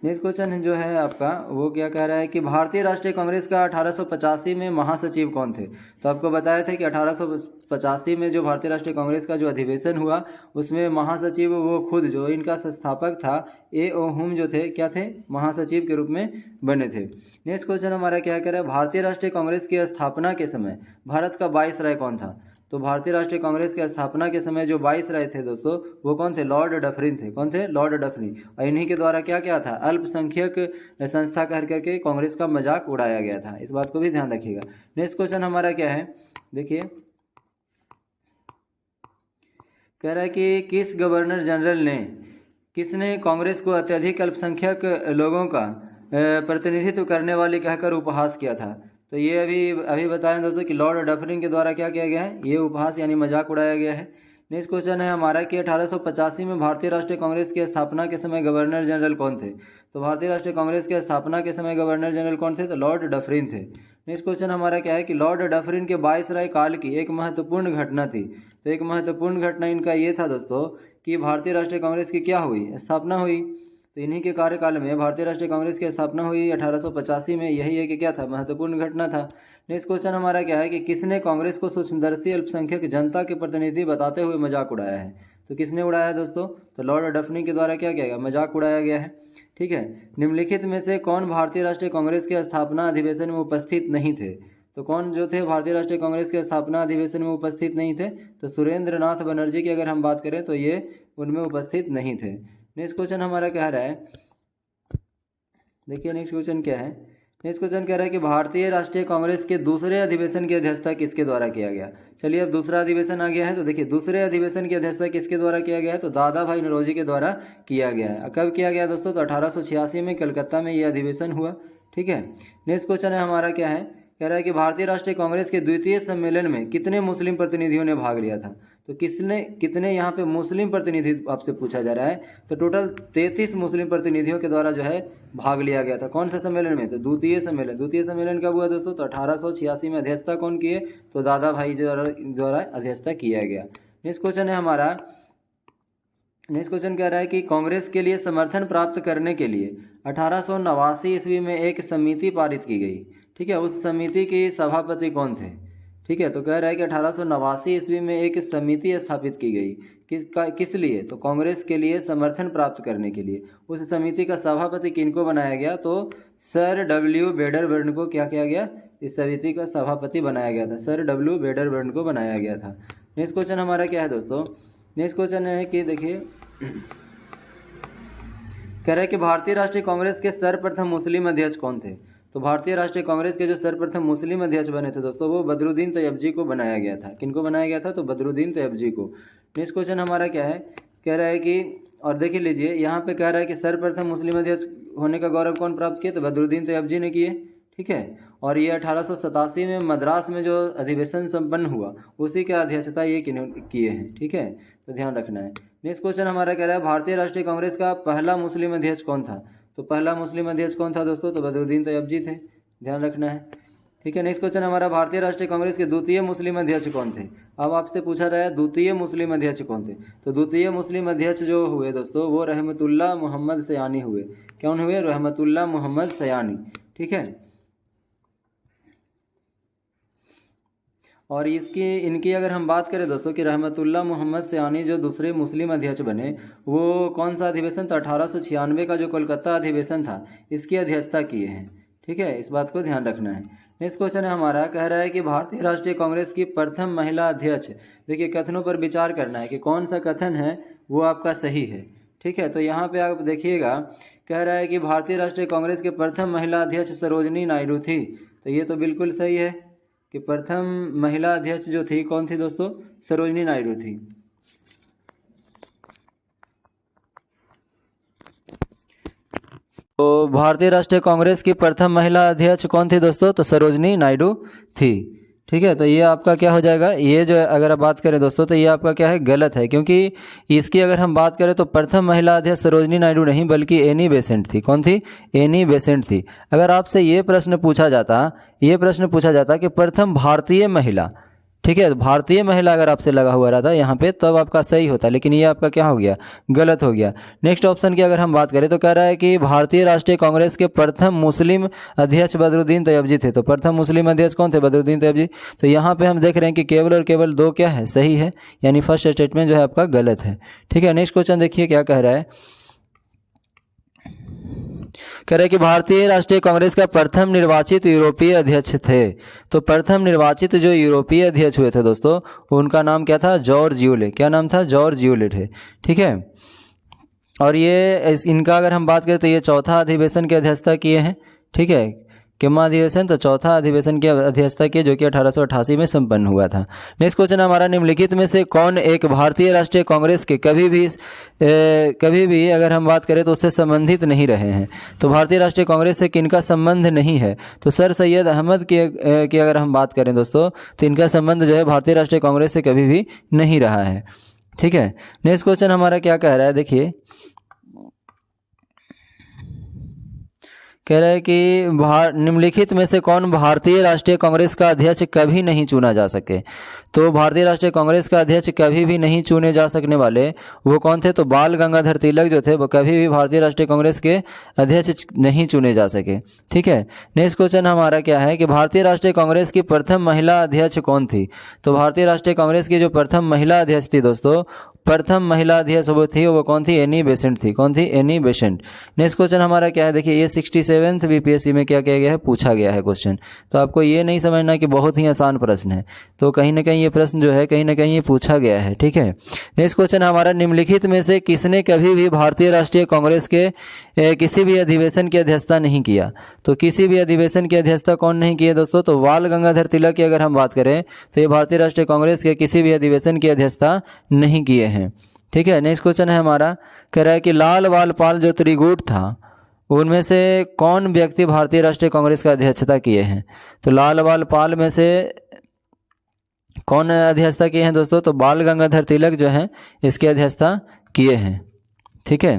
नेक्स्ट क्वेश्चन जो है आपका वो क्या कह रहा है कि भारतीय राष्ट्रीय कांग्रेस का 1885 में महासचिव कौन थे। तो आपको बताया था कि 1885 में जो भारतीय राष्ट्रीय कांग्रेस का जो अधिवेशन हुआ उसमें महासचिव वो खुद जो इनका संस्थापक था ए ओ हुम जो थे क्या थे, महासचिव के रूप में बने थे। नेक्स्ट क्वेश्चन हमारा क्या कह रहा है, भारतीय राष्ट्रीय कांग्रेस की स्थापना के समय भारत का वाइसराय कौन था। तो भारतीय राष्ट्रीय कांग्रेस की स्थापना के समय जो वाइसराय थे दोस्तों वो कौन थे, लॉर्ड डफरिन थे। कौन थे, लॉर्ड डफरिन। और इन्हीं के द्वारा क्या क्या था, अल्पसंख्यक संस्था कह करके कांग्रेस का मजाक उड़ाया गया था, इस बात को भी ध्यान रखिएगा। नेक्स्ट क्वेश्चन हमारा क्या है, देखिए कह रहा है कि किसने कांग्रेस को अत्यधिक अल्पसंख्यक लोगों का प्रतिनिधित्व करने वाली कहकर उपहास किया था। तो ये अभी बताएं दोस्तों कि लॉर्ड डफरिन के द्वारा क्या किया गया है, ये उपहास यानी मजाक उड़ाया गया है। नेक्स्ट क्वेश्चन है हमारा कि 1885 में भारतीय राष्ट्रीय कांग्रेस की स्थापना के समय गवर्नर जनरल कौन थे। तो भारतीय राष्ट्रीय कांग्रेस की स्थापना के समय गवर्नर जनरल कौन थे, तो लॉर्ड डफरिन थे। नेक्स्ट क्वेश्चन हमारा क्या है कि लॉर्ड डफरिन के वायसराय काल की एक महत्वपूर्ण घटना थी। तो एक महत्वपूर्ण घटना इनका ये था दोस्तों कि भारतीय राष्ट्रीय कांग्रेस की क्या हुई, स्थापना हुई। तो इन्हीं के कार्यकाल में भारतीय राष्ट्रीय कांग्रेस की स्थापना हुई 1885 में। यही है कि क्या था, महत्वपूर्ण घटना था। नेक्स्ट क्वेश्चन हमारा क्या है कि किसने कांग्रेस को सूक्ष्मदर्शी अल्पसंख्यक जनता के प्रतिनिधि बताते हुए मजाक उड़ाया है। तो किसने उड़ाया है दोस्तों, तो लॉर्ड डफरिन के द्वारा क्या किया गया, मजाक उड़ाया गया है। ठीक है, निम्नलिखित में से कौन भारतीय राष्ट्रीय कांग्रेस के स्थापना अधिवेशन में उपस्थित नहीं थे। तो कौन जो थे भारतीय राष्ट्रीय कांग्रेस के स्थापना अधिवेशन में उपस्थित नहीं थे, तो सुरेंद्र नाथ बनर्जी की अगर हम बात करें तो ये उनमें उपस्थित नहीं थे। नेक्स्ट क्वेश्चन हमारा कह रहा है, देखिए नेक्स्ट क्वेश्चन क्या है। नेक्स्ट क्वेश्चन कह रहा है कि भारतीय राष्ट्रीय कांग्रेस के दूसरे अधिवेशन की अध्यक्षता किसके द्वारा किया गया। चलिए अब दूसरा अधिवेशन आ गया है। तो देखिए दूसरे अधिवेशन की अध्यक्षता किसके द्वारा किया गया है, तो दादा भाई नौरोजी के द्वारा किया गया है। कब किया गया दोस्तों, तो 1886 में कलकत्ता में ये अधिवेशन हुआ। ठीक है, नेक्स्ट क्वेश्चन है हमारा क्या है, कह रहा है कि भारतीय राष्ट्रीय कांग्रेस के द्वितीय सम्मेलन में कितने मुस्लिम प्रतिनिधियों ने भाग लिया था। तो कितने यहाँ पे मुस्लिम प्रतिनिधि आपसे पूछा जा रहा है। तो टोटल 33 मुस्लिम प्रतिनिधियों के द्वारा जो है भाग लिया गया था। कौन सा सम्मेलन में, तो द्वितीय सम्मेलन। द्वितीय सम्मेलन कब हुआ दोस्तों, तो 1886 में। अध्यक्षता कौन किए, तो दादा भाई द्वारा अध्यक्षता किया गया। नेक्स्ट क्वेश्चन है हमारा, नेक्स्ट क्वेश्चन कह रहा है कि कांग्रेस के लिए समर्थन प्राप्त करने के लिए 1889 ईस्वी में एक समिति पारित की गई। ठीक है, उस समिति के सभापति कौन थे। ठीक है, तो कह रहा है कि 1889 ईस्वी में एक समिति स्थापित की गई। किस लिए, तो कांग्रेस के लिए समर्थन प्राप्त करने के लिए। उस समिति का सभापति किनको बनाया गया, तो सर डब्ल्यू बेडरबर्न को क्या किया गया, इस समिति का सभापति बनाया गया था। सर डब्ल्यू बेडरबर्न को बनाया गया था। नेक्स्ट क्वेश्चन हमारा क्या है दोस्तों, नेक्स्ट क्वेश्चन है कि देखिए कह रहा है कि भारतीय राष्ट्रीय कांग्रेस के सर्वप्रथम मुस्लिम अध्यक्ष कौन थे। तो भारतीय राष्ट्रीय कांग्रेस के जो सर्वप्रथम मुस्लिम अध्यक्ष बने थे दोस्तों, वो बदरुद्दीन तैयबजी को बनाया गया था। किनको बनाया गया था, तो बदरुद्दीन तैयबजी को। नेक्स्ट क्वेश्चन हमारा क्या है, कह रहा है कि, और देख लीजिए यहाँ पे कह रहा है कि सर्वप्रथम मुस्लिम अध्यक्ष होने का गौरव कौन प्राप्त किए, तो बदरुद्दीन तैयबजी ने किए। ठीक है, और ये 1887 में मद्रास में जो अधिवेशन संपन्न हुआ उसी की अध्यक्षता ये किए हैं। ठीक है, तो ध्यान रखना है। नेक्स्ट क्वेश्चन हमारा कह रहा है भारतीय राष्ट्रीय कांग्रेस का पहला मुस्लिम अध्यक्ष कौन था। तो पहला मुस्लिम अध्यक्ष कौन था दोस्तों, तो बदरुद्दीन तैयबजी थे। ध्यान रखना है। ठीक है, नेक्स्ट क्वेश्चन हमारा भारतीय राष्ट्रीय कांग्रेस के द्वितीय मुस्लिम अध्यक्ष कौन थे। अब आपसे पूछा रहा है द्वितीय मुस्लिम अध्यक्ष कौन थे। तो द्वितीय मुस्लिम अध्यक्ष जो हुए दोस्तों, वो रहमतुल्लाह मोहम्मद सयानी हुए। कौन हुए, रहमतुल्लाह मोहम्मद सयानी। ठीक है, और इनकी अगर हम बात करें दोस्तों कि रहमतुल्लाह मोहम्मद सयानी जो दूसरे मुस्लिम अध्यक्ष बने, वो कौन सा अधिवेशन, तो 1896 का जो कोलकाता अधिवेशन था इसकी अध्यक्षता किए हैं। ठीक है, इस बात को ध्यान रखना है। नेक्स्ट क्वेश्चन है हमारा, कह रहा है कि भारतीय राष्ट्रीय कांग्रेस की प्रथम महिला अध्यक्ष। देखिए कथनों पर विचार करना है कि कौन सा कथन है वो आपका सही है। ठीक है, तो यहाँ पे आप देखिएगा, कह रहा है कि भारतीय राष्ट्रीय कांग्रेस के प्रथम महिला अध्यक्ष सरोजनी नायडू थी। तो ये तो बिल्कुल सही है कि प्रथम महिला अध्यक्ष जो थी कौन थी दोस्तों, सरोजनी नायडू थी। तो भारतीय राष्ट्रीय कांग्रेस की प्रथम महिला अध्यक्ष कौन थी दोस्तों, तो सरोजनी नायडू थी। ठीक है, तो ये आपका क्या हो जाएगा, ये जो अगर आप बात करें दोस्तों तो ये आपका क्या है, गलत है। क्योंकि इसकी अगर हम बात करें तो प्रथम महिला अध्यक्ष सरोजनी नायडू नहीं बल्कि एनी बेसेंट थी। कौन थी, एनी बेसेंट थी। अगर आपसे ये प्रश्न पूछा जाता कि प्रथम भारतीय महिला, ठीक है, भारतीय महिला अगर आपसे लगा हुआ रहता यहाँ पे तब आपका सही होता, लेकिन ये आपका क्या हो गया, गलत हो गया। नेक्स्ट ऑप्शन की अगर हम बात करें तो कह रहा है कि भारतीय राष्ट्रीय कांग्रेस के प्रथम मुस्लिम अध्यक्ष बदरुद्दीन तैयबजी थे। तो प्रथम मुस्लिम अध्यक्ष कौन थे, बदरुद्दीन तैयबजी। तो यहाँ पे हम देख रहे हैं कि केवल और केवल दो क्या है, सही है, यानी फर्स्ट स्टेटमेंट जो है आपका गलत है। ठीक है, नेक्स्ट क्वेश्चन देखिए क्या कह रहा है, कह रहे कि भारतीय राष्ट्रीय कांग्रेस का प्रथम निर्वाचित यूरोपीय अध्यक्ष थे। तो प्रथम निर्वाचित जो यूरोपीय अध्यक्ष हुए थे दोस्तों, उनका नाम क्या था, जॉर्ज यूले। क्या नाम था, जॉर्ज यूले थे। ठीक है, और ये इनका अगर हम बात करें तो ये चौथा अधिवेशन की अध्यक्षता किए हैं। ठीक है, किम्मा अधिवेशन, तो चौथा अधिवेशन की अध्यक्षता की जो कि 1888 में संपन्न हुआ था। नेक्स्ट क्वेश्चन हमारा, निम्नलिखित में से कौन एक भारतीय राष्ट्रीय कांग्रेस के कभी भी अगर हम बात करें तो उससे संबंधित नहीं रहे हैं। तो भारतीय राष्ट्रीय कांग्रेस से किनका संबंध नहीं है, तो सर सैयद अहमद की अगर हम बात करें दोस्तों तो इनका संबंध जो है भारतीय राष्ट्रीय कांग्रेस से कभी भी नहीं रहा है। ठीक है, नेक्स्ट क्वेश्चन हमारा क्या कह रहा है, देखिए कह रहा है कि निम्नलिखित में से कौन भारतीय राष्ट्रीय कांग्रेस का अध्यक्ष कभी नहीं चुना जा सके। तो भारतीय राष्ट्रीय कांग्रेस का अध्यक्ष कभी भी नहीं चुने जा सकने वाले वो कौन थे, तो बाल गंगाधर तिलक जो थे वो कभी भी भारतीय राष्ट्रीय कांग्रेस के अध्यक्ष नहीं चुने जा सके। ठीक है, नेक्स्ट क्वेश्चन हमारा क्या है कि भारतीय राष्ट्रीय कांग्रेस की प्रथम महिला अध्यक्ष कौन थी। तो भारतीय राष्ट्रीय कांग्रेस की जो प्रथम महिला अध्यक्ष थी दोस्तों, प्रथम महिला अध्यक्ष वो कौन थी, एनी बेसेंट थी। कौन थी, एनी बेसेंट। नेक्स्ट क्वेश्चन हमारा क्या है, देखिए ये 67th बीपीएससी में क्या किया गया है, पूछा गया है क्वेश्चन। तो आपको ये नहीं समझना कि बहुत ही आसान प्रश्न है, तो कहीं ना कहीं ये प्रश्न जो है कहीं ना कहीं ये पूछा गया है। ठीक है, नेक्स्ट क्वेश्चन हमारा, निम्नलिखित में से किसने कभी भी भारतीय राष्ट्रीय कांग्रेस के किसी भी अधिवेशन की अध्यक्षता नहीं किया। तो किसी भी अधिवेशन की अध्यक्षता कौन नहीं किया दोस्तों, तो बाल गंगाधर तिलक की अगर हम बात करें तो ये भारतीय राष्ट्रीय कांग्रेस के किसी भी अधिवेशन की अध्यक्षता नहीं किए हैं। ठीक है, नेक्स्ट क्वेश्चन है हमारा, कह रहा है कि लाल बाल पाल जो त्रिगुट था उनमें से कौन व्यक्ति भारतीय राष्ट्रीय कांग्रेस का अध्यक्षता किए हैं। तो लाल बाल पाल में से कौन अध्यक्षता किए हैं दोस्तों, तो बाल गंगाधर तिलक जो हैं इसकी अध्यक्षता किए हैं। ठीक है,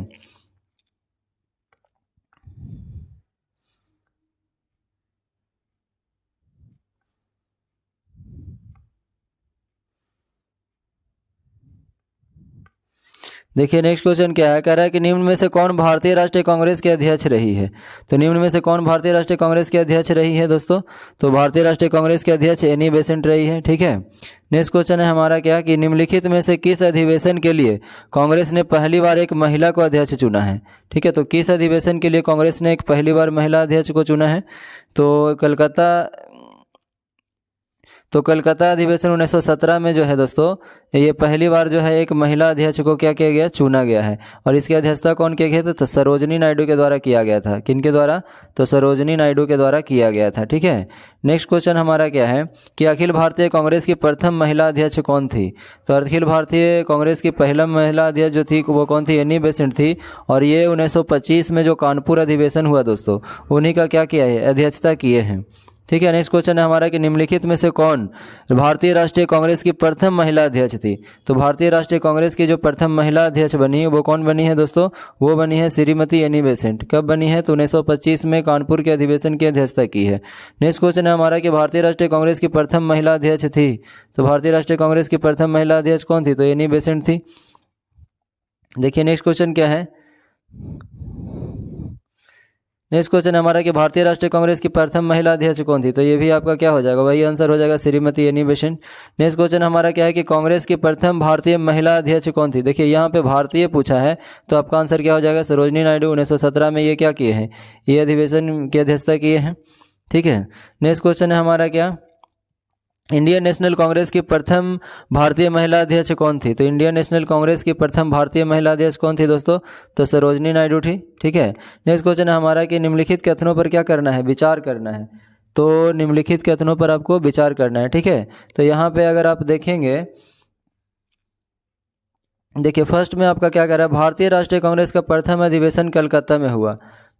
देखिए नेक्स्ट क्वेश्चन क्या है, कह रहा है कि निम्न में से कौन भारतीय राष्ट्रीय कांग्रेस के अध्यक्ष रही है। तो निम्न में से कौन भारतीय राष्ट्रीय कांग्रेस के अध्यक्ष रही है दोस्तों, तो भारतीय राष्ट्रीय कांग्रेस के अध्यक्ष एनी बेसेंट रही है। ठीक है, नेक्स्ट क्वेश्चन है हमारा क्या कि निम्नलिखित में से किस अधिवेशन के लिए कांग्रेस ने पहली बार एक महिला को अध्यक्ष चुना है। ठीक है, तो किस अधिवेशन के लिए कांग्रेस ने एक पहली बार महिला अध्यक्ष को चुना है, तो कलकत्ता अधिवेशन 1917 में जो है दोस्तों ये पहली बार जो है एक महिला अध्यक्ष को क्या किया गया, चुना गया है। और इसकी अध्यक्षता कौन किया गया था, तो सरोजनी नायडू के द्वारा किया गया था। किनके द्वारा, तो सरोजनी नायडू के द्वारा किया गया था। ठीक है, नेक्स्ट क्वेश्चन हमारा क्या है कि अखिल भारतीय कांग्रेस की प्रथम महिला अध्यक्ष कौन थी। तो अखिल भारतीय कांग्रेस की पहला महिला अध्यक्ष जो थी वो कौन थी, एनी बेसेंट थी। और ये 1925 में जो कानपुर अधिवेशन हुआ दोस्तों उन्हीं का क्या किया है, अध्यक्षता किए हैं। ठीक है, नेक्स्ट क्वेश्चन है हमारा कि निम्नलिखित में से कौन भारतीय राष्ट्रीय कांग्रेस की प्रथम महिला अध्यक्ष थी। तो भारतीय राष्ट्रीय कांग्रेस की जो प्रथम महिला अध्यक्ष बनी है वो कौन बनी है दोस्तों, वो बनी है श्रीमती एनी बेसेंट। कब बनी है, तो 1925 में कानपुर के अधिवेशन की अध्यक्षता की है। नेक्स्ट क्वेश्चन है हमारा कि भारतीय राष्ट्रीय कांग्रेस की प्रथम महिला अध्यक्ष थी। तो भारतीय राष्ट्रीय कांग्रेस की प्रथम महिला अध्यक्ष कौन थी, तो एनी बेसेंट थी। देखिए नेक्स्ट क्वेश्चन क्या है, नेक्स्ट क्वेश्चन हमारा कि भारतीय राष्ट्रीय कांग्रेस की प्रथम महिला अध्यक्ष कौन थी। तो ये भी आपका क्या हो जाएगा, वही आंसर हो जाएगा, Shrimati Annie Besant. Next question हमारा क्या है कि कांग्रेस की प्रथम भारतीय महिला अध्यक्ष कौन थी। देखिए यहाँ पे भारतीय पूछा है तो आपका आंसर क्या हो जाएगा, सरोजनी नायडू। 1917 में ये क्या किए हैं, ये अधिवेशन की अध्यक्षता किए हैं। ठीक है, नेक्स्ट क्वेश्चन है हमारा क्या, इंडियन नेशनल कांग्रेस की प्रथम भारतीय महिला अध्यक्ष कौन थी। तो इंडियन नेशनल कांग्रेस की प्रथम भारतीय महिला अध्यक्ष कौन थी दोस्तों, तो सरोजनी नायडू थी। ठीक है, नेक्स्ट क्वेश्चन है हमारा कि निम्नलिखित कथनों पर क्या करना है, विचार करना है। तो निम्नलिखित कथनों पर आपको विचार करना है। ठीक है, तो यहाँ पे अगर आप देखेंगे, देखिए फर्स्ट में आपका क्या कह रहा है, भारतीय राष्ट्रीय कांग्रेस का प्रथम अधिवेशन कलकत्ता में हुआ।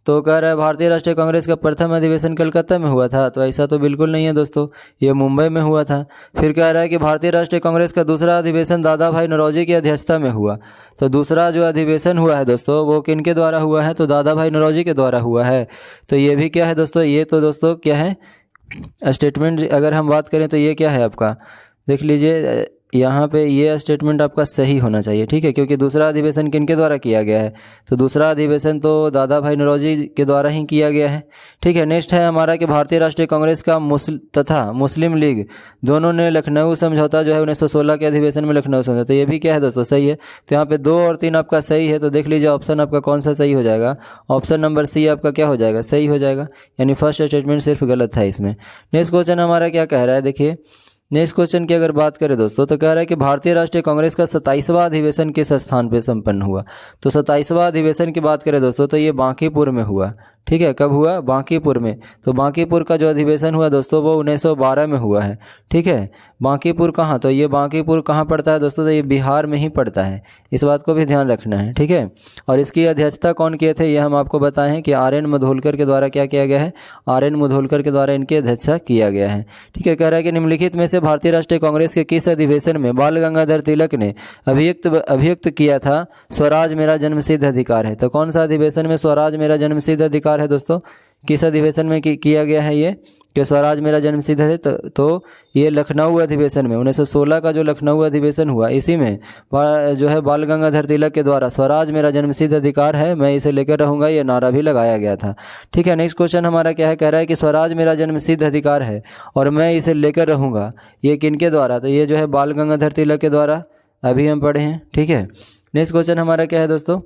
तो कह रहा है भारतीय राष्ट्रीय कांग्रेस का प्रथम अधिवेशन कलकत्ता में हुआ था। तो ऐसा तो बिल्कुल नहीं है दोस्तों, ये मुंबई में हुआ था। फिर कह रहा है कि भारतीय राष्ट्रीय कांग्रेस का दूसरा अधिवेशन दादा भाई नौरोजी की अध्यक्षता में हुआ। तो दूसरा जो अधिवेशन हुआ है दोस्तों वो किन के द्वारा हुआ है, तो दादा भाई नौरोजी के द्वारा हुआ है। तो ये भी क्या है दोस्तों, ये तो दोस्तों क्या है, स्टेटमेंट अगर हम बात करें तो ये क्या है आपका, देख लीजिए यहाँ पे ये स्टेटमेंट आपका सही होना चाहिए। ठीक है, क्योंकि दूसरा अधिवेशन किनके द्वारा किया गया है, तो दूसरा अधिवेशन तो दादा भाई नौरोजी के द्वारा ही किया गया है। ठीक है, नेक्स्ट है हमारा कि भारतीय राष्ट्रीय कांग्रेस का तथा मुस्लिम लीग दोनों ने लखनऊ समझौता जो है 1916 के अधिवेशन में लखनऊ समझौता, तो ये भी क्या है दोस्तों, सही है। तो यहाँ पे 2 और 3 आपका सही है। तो देख लीजिए ऑप्शन आपका कौन सा सही हो जाएगा, ऑप्शन नंबर सी आपका क्या हो जाएगा, सही हो जाएगा। यानी फर्स्ट स्टेटमेंट सिर्फ गलत था इसमें। नेक्स्ट क्वेश्चन हमारा क्या कह रहा है, देखिए नेक्स्ट क्वेश्चन की अगर बात करें दोस्तों तो कह रहा है कि भारतीय राष्ट्रीय कांग्रेस का 27वां अधिवेशन किस स्थान पे संपन्न हुआ। तो 27वां अधिवेशन की बात करें दोस्तों तो ये बांकीपुर में हुआ। ठीक है, कब हुआ? बांकीपुर में। तो बांकीपुर का जो अधिवेशन हुआ दोस्तों वो 1912 में हुआ है। ठीक है, बांकीपुर कहाँ? तो ये बांकीपुर कहाँ पड़ता है दोस्तों? तो ये बिहार में ही पड़ता है, इस बात को भी ध्यान रखना है। ठीक है, और इसकी अध्यक्षता कौन किए थे ये हम आपको बताएं हैं कि आर एन मुधोलकर के द्वारा क्या किया गया है? आर एन मुधोलकर के द्वारा इनकी अध्यक्षता किया गया है। ठीक है, कह रहा है कि निम्नलिखित में से भारतीय राष्ट्रीय कांग्रेस के किस अधिवेशन में बाल गंगाधर तिलक ने अभियुक्त किया था स्वराज मेरा जन्मसिद्ध अधिकार है? तो कौन सा अधिवेशन में स्वराज मेरा जन्मसिद्ध अधिकार है दोस्तों? किस अधिवेशन में किया गया है ये कि स्वराज मेरा जन्मसिद्ध है? तो ये लखनऊ अधिवेशन में 1916 का जो लखनऊ अधिवेशन हुआ, इसी में जो है बाल गंगाधर तिलक के द्वारा स्वराज मेरा जन्मसिद्ध अधिकार है, मैं इसे लेकर रहूँगा, ये नारा भी लगाया गया था। ठीक है, नेक्स्ट क्वेश्चन हमारा क्या है? कह रहा है कि स्वराज मेरा जन्मसिद्ध अधिकार है और मैं इसे लेकर रहूँगा, ये किनके द्वारा? तो ये जो है बाल गंगाधर तिलक के द्वारा, अभी हम पढ़े हैं। ठीक है, नेक्स्ट क्वेश्चन हमारा क्या है दोस्तों?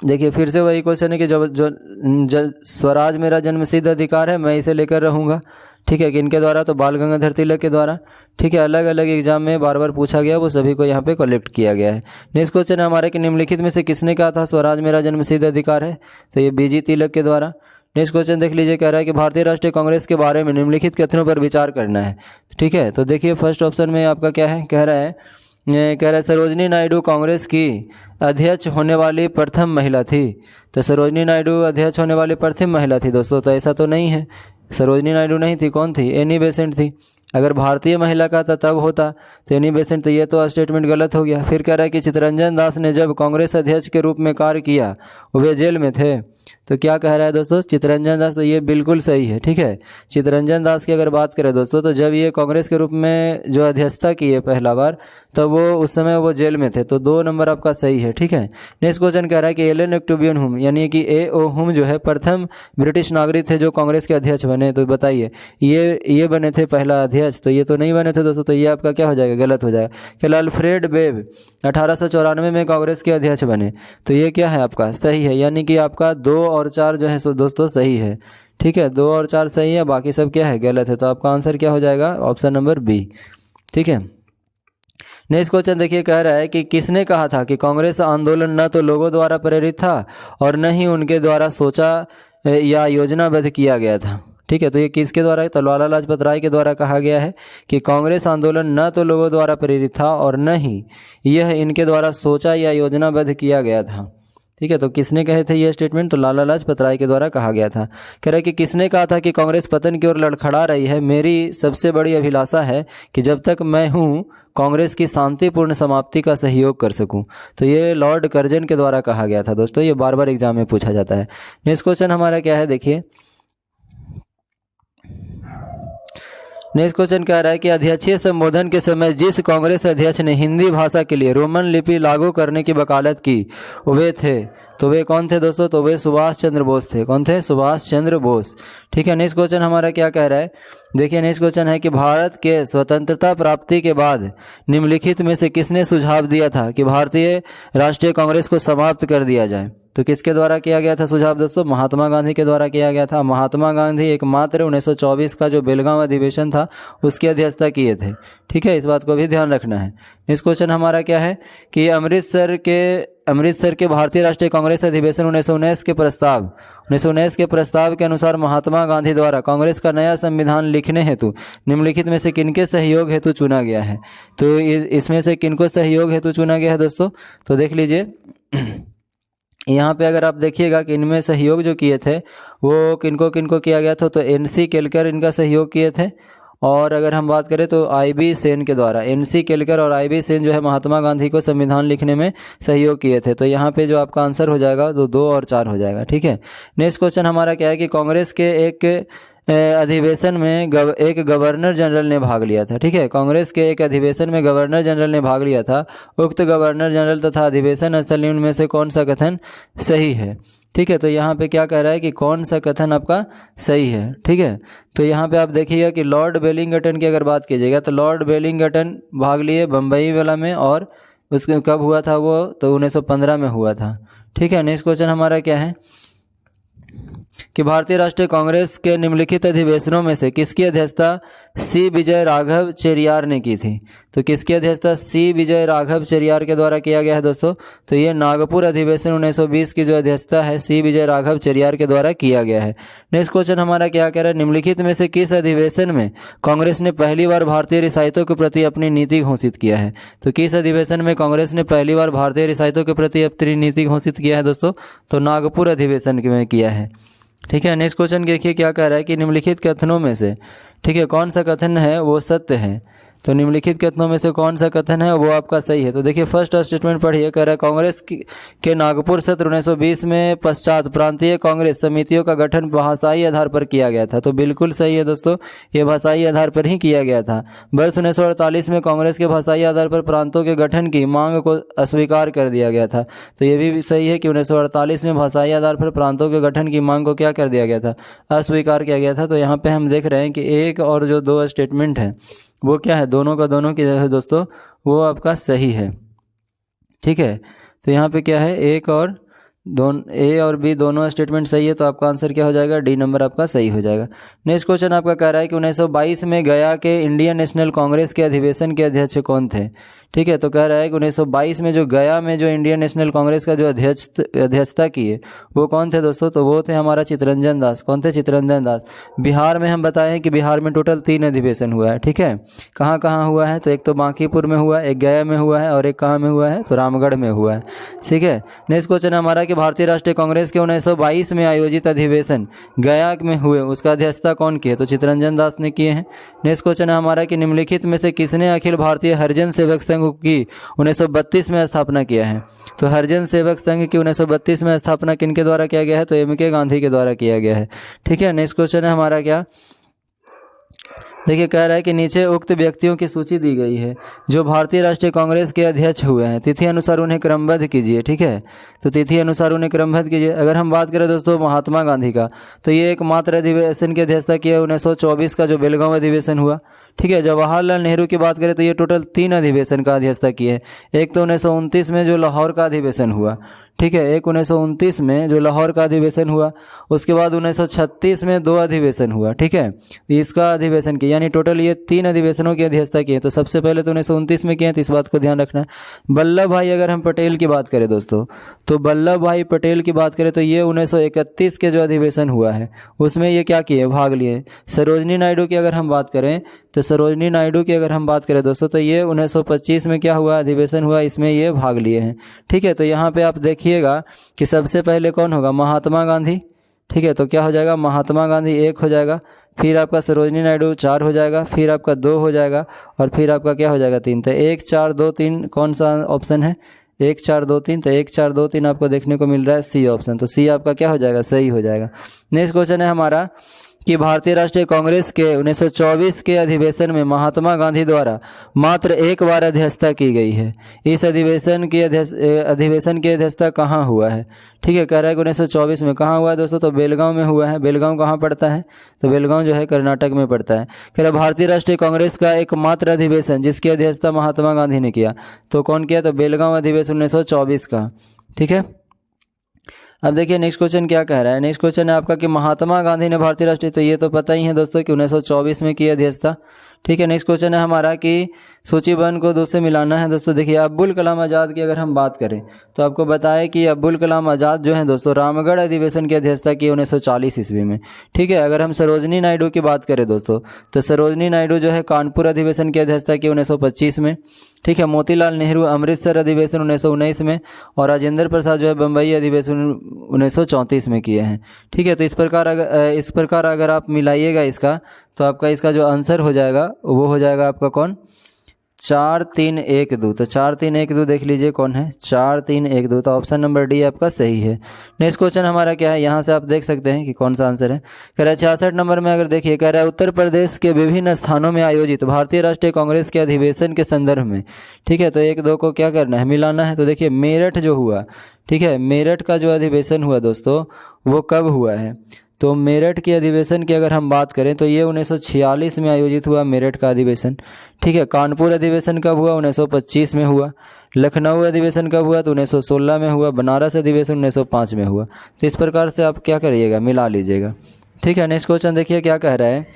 देखिए फिर से वही क्वेश्चन है कि जो स्वराज मेरा जन्मसिद्ध अधिकार है, मैं इसे लेकर रहूँगा। ठीक है, किनके द्वारा? तो बाल गंगाधर तिलक के द्वारा। ठीक है, अलग अलग एग्जाम में बार बार पूछा गया, वो सभी को यहाँ पे कलेक्ट किया गया है। नेक्स्ट क्वेश्चन है हमारा कि निम्नलिखित में से किसने कहा था स्वराज मेरा जन्मसिद्ध अधिकार है? तो ये बीजी तिलक के द्वारा। नेक्स्ट क्वेश्चन देख लीजिए, कह रहा है कि भारतीय राष्ट्रीय कांग्रेस के बारे में निम्नलिखित कथनों पर विचार करना है। ठीक है, तो देखिए फर्स्ट ऑप्शन में आपका क्या है? कह रहा है सरोजनी नायडू कांग्रेस की अध्यक्ष होने वाली प्रथम महिला थी। तो सरोजनी नायडू अध्यक्ष होने वाली प्रथम महिला थी दोस्तों, तो ऐसा तो नहीं है, सरोजनी नायडू नहीं थी। कौन थी? एनी बेसेंट थी। अगर भारतीय महिला का था तब होता, तो एनी बेसेंट, तो ये तो स्टेटमेंट गलत हो गया। फिर कह रहा है कि चित्तरंजन दास ने जब कांग्रेस अध्यक्ष के रूप में कार्य किया वे जेल में थे। तो क्या कह रहा है दोस्तों? चित्तरंजन दास, तो ये बिल्कुल सही है। ठीक है, चित्तरंजन दास की अगर बात करें दोस्तों, तो जब ये कांग्रेस के रूप में जो अध्यक्षता की है पहला बार, तो वो उस समय वो जेल में थे, तो 2 नंबर आपका सही है। ठीक है, नेक्स्ट क्वेश्चन कह रहा है कि एलन एक्टोबियन हुम यानी कि ए.ओ. हुम जो है प्रथम ब्रिटिश नागरिक थे जो कांग्रेस के अध्यक्ष बने। तो बताइए ये बने थे पहला अध्यक्ष? तो ये तो नहीं बने थे दोस्तों, तो ये आपका क्या हो जाएगा? गलत हो जाएगा। कि अल्फ्रेड बेब 1894 में कांग्रेस के अध्यक्ष बने, तो ये क्या है आपका? सही है, यानी कि आपका 2 और 4 जो है सो दोस्तों सही है। ठीक है, 2 और 4 सही है, बाकी सब क्या है? गलत है। तो आपका आंसर क्या हो जाएगा? Option number B. ठीक है, नेक्स्ट क्वेश्चन देखिए, कह रहा है कि किसने कहा था कि कांग्रेस आंदोलन न तो लोगों द्वारा प्रेरित था और न ही उनके द्वारा सोचा या योजनाबद्ध किया गया था? ठीक है, तो ये किसके द्वारा है? तो लाला लाजपत राय के द्वारा कहा गया है कि कांग्रेस आंदोलन न तो लोगों द्वारा प्रेरित था और न ही यह इनके द्वारा सोचा या योजनाबद्ध किया गया था। ठीक है, तो किसने कहे थे ये स्टेटमेंट? तो लाला लाजपत राय के द्वारा कहा गया था। कह रहा है कि किसने कहा था कि कांग्रेस पतन की ओर लड़खड़ा रही है, मेरी सबसे बड़ी अभिलाषा है कि जब तक मैं हूँ कांग्रेस की शांतिपूर्ण समाप्ति का सहयोग कर सकूं। तो ये लॉर्ड कर्जन के द्वारा कहा गया था दोस्तों, ये बार बार एग्जाम में पूछा जाता है। नेक्स्ट क्वेश्चन हमारा क्या है? देखिए नेक्स्ट क्वेश्चन कह रहा है कि अध्यक्षीय संबोधन के समय जिस कांग्रेस अध्यक्ष ने हिंदी भाषा के लिए रोमन लिपि लागू करने की वकालत की वे थे। तो वे कौन थे दोस्तों? तो वे सुभाष चंद्र बोस थे। कौन थे? सुभाष चंद्र बोस। ठीक है, नेक्स्ट क्वेश्चन हमारा क्या कह रहा है? देखिए नेक्स्ट क्वेश्चन है कि भारत के स्वतंत्रता प्राप्ति के बाद निम्नलिखित में से किसने सुझाव दिया था कि भारतीय राष्ट्रीय कांग्रेस को समाप्त कर दिया जाए? तो किसके द्वारा किया गया था सुझाव दोस्तों? महात्मा गांधी के द्वारा किया गया था। महात्मा गांधी एकमात्र 1924 का जो बेलगांव अधिवेशन था उसकी अध्यक्षता किए थे। ठीक है, इस बात को भी ध्यान रखना है। इस क्वेश्चन हमारा क्या है कि अमृतसर के भारतीय राष्ट्रीय कांग्रेस अधिवेशन 1919 के प्रस्ताव के अनुसार महात्मा गांधी द्वारा कांग्रेस का नया संविधान लिखने हेतु निम्नलिखित में से किनके सहयोग हेतु चुना गया है? तो इसमें से किनको सहयोग हेतु चुना गया है दोस्तों? तो देख लीजिए यहाँ पे अगर आप देखिएगा कि इनमें सहयोग जो किए थे वो किनको किनको किया गया था, तो एनसी केलकर इनका सहयोग किए थे। और अगर हम बात करें तो आईबी सेन के द्वारा, एनसी केलकर और आईबी सेन जो है महात्मा गांधी को संविधान लिखने में सहयोग किए थे। तो यहाँ पे जो आपका आंसर हो जाएगा तो 2 और 4 हो जाएगा। ठीक है, नेक्स्ट क्वेश्चन हमारा क्या है कि कांग्रेस के एक अधिवेशन में एक गवर्नर जनरल ने भाग लिया था। ठीक है, कांग्रेस के एक अधिवेशन में गवर्नर जनरल ने भाग लिया था। उक्त गवर्नर जनरल तथा अधिवेशन स्थल निम्न में से कौन सा कथन सही है? ठीक है, तो यहाँ पे क्या कह रहा है कि कौन सा कथन आपका सही है? ठीक है, तो यहाँ पे आप देखिएगा कि लॉर्ड वेलिंगटन की अगर बात कीजिएगा तो लॉर्ड वेलिंगटन भाग लिए बम्बई वाला में, और उसके कब हुआ था वो? तो 1915 में हुआ था। ठीक है, नेक्स्ट क्वेश्चन हमारा क्या है कि भारतीय राष्ट्रीय कांग्रेस के निम्नलिखित अधिवेशनों में से किसकी अध्यक्षता सी विजय राघव चेरियार ने की थी? तो किसकी अध्यक्षता? सी विजय राघव चरियार के द्वारा किया गया है दोस्तों। तो ये नागपुर अधिवेशन 1920 की जो अध्यक्षता है सी विजय राघव चरियार के द्वारा किया गया है। नेक्स्ट क्वेश्चन हमारा क्या कह रहा है? निम्नलिखित में से किस अधिवेशन में कांग्रेस ने पहली बार भारतीय रियासतों के प्रति अपनी नीति घोषित किया है? तो किस अधिवेशन में कांग्रेस ने पहली बार भारतीय रियासतों के प्रति अपनी नीति घोषित किया है दोस्तों? तो नागपुर अधिवेशन में किया है। ठीक है, नेक्स्ट क्वेश्चन देखिए क्या कह रहा है कि निम्नलिखित कथनों में से, ठीक है, कौन सा कथन है वो सत्य है? तो निम्नलिखित कथनों में से कौन सा कथन है वो आपका सही है? तो देखिए फर्स्ट स्टेटमेंट पढ़िए, कह रहा है कांग्रेस के नागपुर सत्र 1920 में पश्चात प्रांतीय कांग्रेस समितियों का गठन भाषाई आधार पर किया गया था। तो बिल्कुल सही है दोस्तों, ये भाषाई आधार पर ही किया गया था। वर्ष 1948 में कांग्रेस के भाषाई आधार पर प्रांतों के गठन की मांग को अस्वीकार कर दिया गया था। तो ये भी सही है कि 1948 में भाषाई आधार पर प्रांतों के गठन की मांग को क्या कर दिया गया था? अस्वीकार किया गया था। तो यहाँ पे हम देख रहे हैं कि एक और जो दो स्टेटमेंट है वो क्या है? दोनों का दोनों की है दोस्तों, वो आपका सही है। ठीक है, तो यहाँ पे क्या है? एक और दोनों, ए और बी दोनों स्टेटमेंट सही है। तो आपका आंसर क्या हो जाएगा? डी नंबर आपका सही हो जाएगा। नेक्स्ट क्वेश्चन आपका कह रहा है कि 1922 में गया के इंडियन नेशनल कांग्रेस के अधिवेशन के अध्यक्ष कौन थे? ठीक है, तो कह रहा है कि 1922 में जो गया में जो इंडियन नेशनल कांग्रेस का जो अध्यक्षता की है वो कौन थे दोस्तों? तो वो थे हमारा चित्तरंजन दास। कौन थे? चित्तरंजन दास। बिहार में हम बताएं कि बिहार में टोटल 3 अधिवेशन हुआ है। ठीक है, कहाँ कहाँ हुआ है? तो एक तो बांकीपुर में हुआ, एक गया में हुआ है और एक कहाँ में हुआ है? तो रामगढ़ में हुआ है। ठीक है, नेक्स्ट क्वेश्चन हमारा कि भारतीय राष्ट्रीय कांग्रेस के 1922 में आयोजित अधिवेशन गया में हुए उसका अध्यक्षता कौन की है? तो चित्तरंजन दास ने किए हैं। नेक्स्ट क्वेश्चन है हमारा कि निम्नलिखित में से किसने अखिल भारतीय हरिजन सेवक संघ की 1932 में स्थापना किया है? तो हरिजन सेवक संघ की 1932 में स्थापना किनके द्वारा किया गया है? तो एम.के. गांधी के द्वारा किया गया है। ठीक है, नेक्स्ट क्वेश्चन है हमारा क्या? देखिए कह रहा है कि नीचे उक्त व्यक्तियों की सूची दी गई है जो भारतीय राष्ट्रीय कांग्रेस के अध्यक्ष हुए हैं, तिथि अनुसार उन्हें क्रमबद्ध कीजिए। ठीक है, तो तिथि अनुसार उन्हें क्रमबद्ध कीजिए। अगर हम बात करें दोस्तों महात्मा गांधी का, तो ये एकमात्र अधिवेशन की अध्यक्षता की है 1924 का जो बेलगांव अधिवेशन हुआ। ठीक है, जवाहरलाल नेहरू की बात करें तो ये टोटल 3 अधिवेशन का अध्यक्षता की है। एक तो 1929 में जो लाहौर का अधिवेशन हुआ, ठीक है, एक 1929 में जो लाहौर का अधिवेशन हुआ, उसके बाद 1936 में 2 अधिवेशन हुआ। ठीक है, इसका अधिवेशन किया, यानी टोटल ये 3 अधिवेशनों की अध्यक्षता की है। तो सबसे पहले तो 1929 में किए हैं, तो इस बात को ध्यान रखना है। वल्लभ भाई अगर हम पटेल की बात करें दोस्तों, तो वल्लभ भाई पटेल की बात करें तो ये 1931 के जो अधिवेशन हुआ है उसमें ये क्या किए? भाग लिए। सरोजनी नायडू की अगर हम बात करें तो सरोजनी नायडू की अगर हम बात करें दोस्तों तो ये 1925 में क्या हुआ? अधिवेशन हुआ, इसमें ये भाग लिए हैं। ठीक है, तो यहाँ पे आप देखिएगा कि सबसे पहले कौन होगा? महात्मा गांधी। ठीक है, तो क्या हो जाएगा? महात्मा गांधी 1 हो जाएगा, फिर आपका सरोजनी नायडू 4 हो जाएगा, फिर आपका 2 हो जाएगा और फिर आपका क्या हो जाएगा? 3। तो 1 4 2 3 कौन सा ऑप्शन है? 1 4 2 3। तो 1 4 2 3 आपको देखने को मिल रहा है सी ऑप्शन। तो सी आपका क्या हो जाएगा? सही हो जाएगा। नेक्स्ट क्वेश्चन है हमारा कि भारतीय राष्ट्रीय कांग्रेस के 1924 के अधिवेशन में महात्मा गांधी द्वारा मात्र 1 बार अध्यक्षता की गई है। इस अधिवेशन की अध्यक्षता कहाँ हुआ है? ठीक है, कह रहा है कि 1924 में कहाँ हुआ है दोस्तों? तो बेलगांव में हुआ है। बेलगांव कहाँ पड़ता है? तो बेलगांव जो है कर्नाटक में पड़ता है। कह रहा भारतीय राष्ट्रीय कांग्रेस का एकमात्र अधिवेशन जिसकी अध्यक्षता महात्मा गांधी ने किया, तो कौन किया? तो बेलगांव अधिवेशन 1924 का। ठीक है, अब देखिए नेक्स्ट क्वेश्चन क्या कह रहा है। नेक्स्ट क्वेश्चन है आपका कि महात्मा गांधी ने भारतीय राष्ट्रीय, तो ये तो पता ही है दोस्तों कि 1924 में की अध्यक्षता। ठीक है, नेक्स्ट क्वेश्चन है हमारा कि सूचीबद्ध को 2 से मिलाना है दोस्तों। देखिए अब्दुल कलाम आज़ाद की अगर हम बात करें तो आपको बताएं कि अब्दुल कलाम आज़ाद जो है दोस्तों रामगढ़ अधिवेशन की अध्यक्षता की 1940 ईस्वी में। ठीक है, अगर हम सरोजनी नायडू की बात करें दोस्तों तो सरोजनी नायडू जो है कानपुर अधिवेशन की अध्यक्षता की 1925 में। ठीक है, मोतीलाल नेहरू अमृतसर अधिवेशन 1919 में और राजेंद्र प्रसाद जो है बम्बई अधिवेशन 1934 में किए हैं। ठीक है, तो इस प्रकार अगर आप मिलाइएगा इसका तो आपका इसका जो आंसर हो जाएगा वो हो जाएगा आपका कौन? 4 3 1 2। तो 4 3 1 2 देख लीजिए कौन है? 4 3 1 2। तो ऑप्शन नंबर डी आपका सही है। नेक्स्ट क्वेश्चन हमारा क्या है? यहाँ से आप देख सकते हैं कि कौन सा आंसर है। कह रहा है 66 नंबर में अगर देखिए, कह रहा है उत्तर प्रदेश के विभिन्न स्थानों में आयोजित भारतीय राष्ट्रीय कांग्रेस के अधिवेशन के संदर्भ में। ठीक है, तो 1 2 को क्या करना है? मिलाना है। तो देखिए मेरठ जो हुआ, ठीक है, मेरठ का जो अधिवेशन हुआ दोस्तों वो कब हुआ है? तो मेरठ के अधिवेशन की अगर हम बात करें तो ये 1946 में आयोजित हुआ मेरठ का अधिवेशन। ठीक है, कानपुर अधिवेशन कब हुआ? 1925 में हुआ। लखनऊ अधिवेशन कब हुआ? तो 1916 में हुआ। बनारस अधिवेशन 1905 में हुआ। तो इस प्रकार से आप क्या करिएगा? मिला लीजिएगा। ठीक है, नेक्स्ट क्वेश्चन देखिए क्या कह रहा है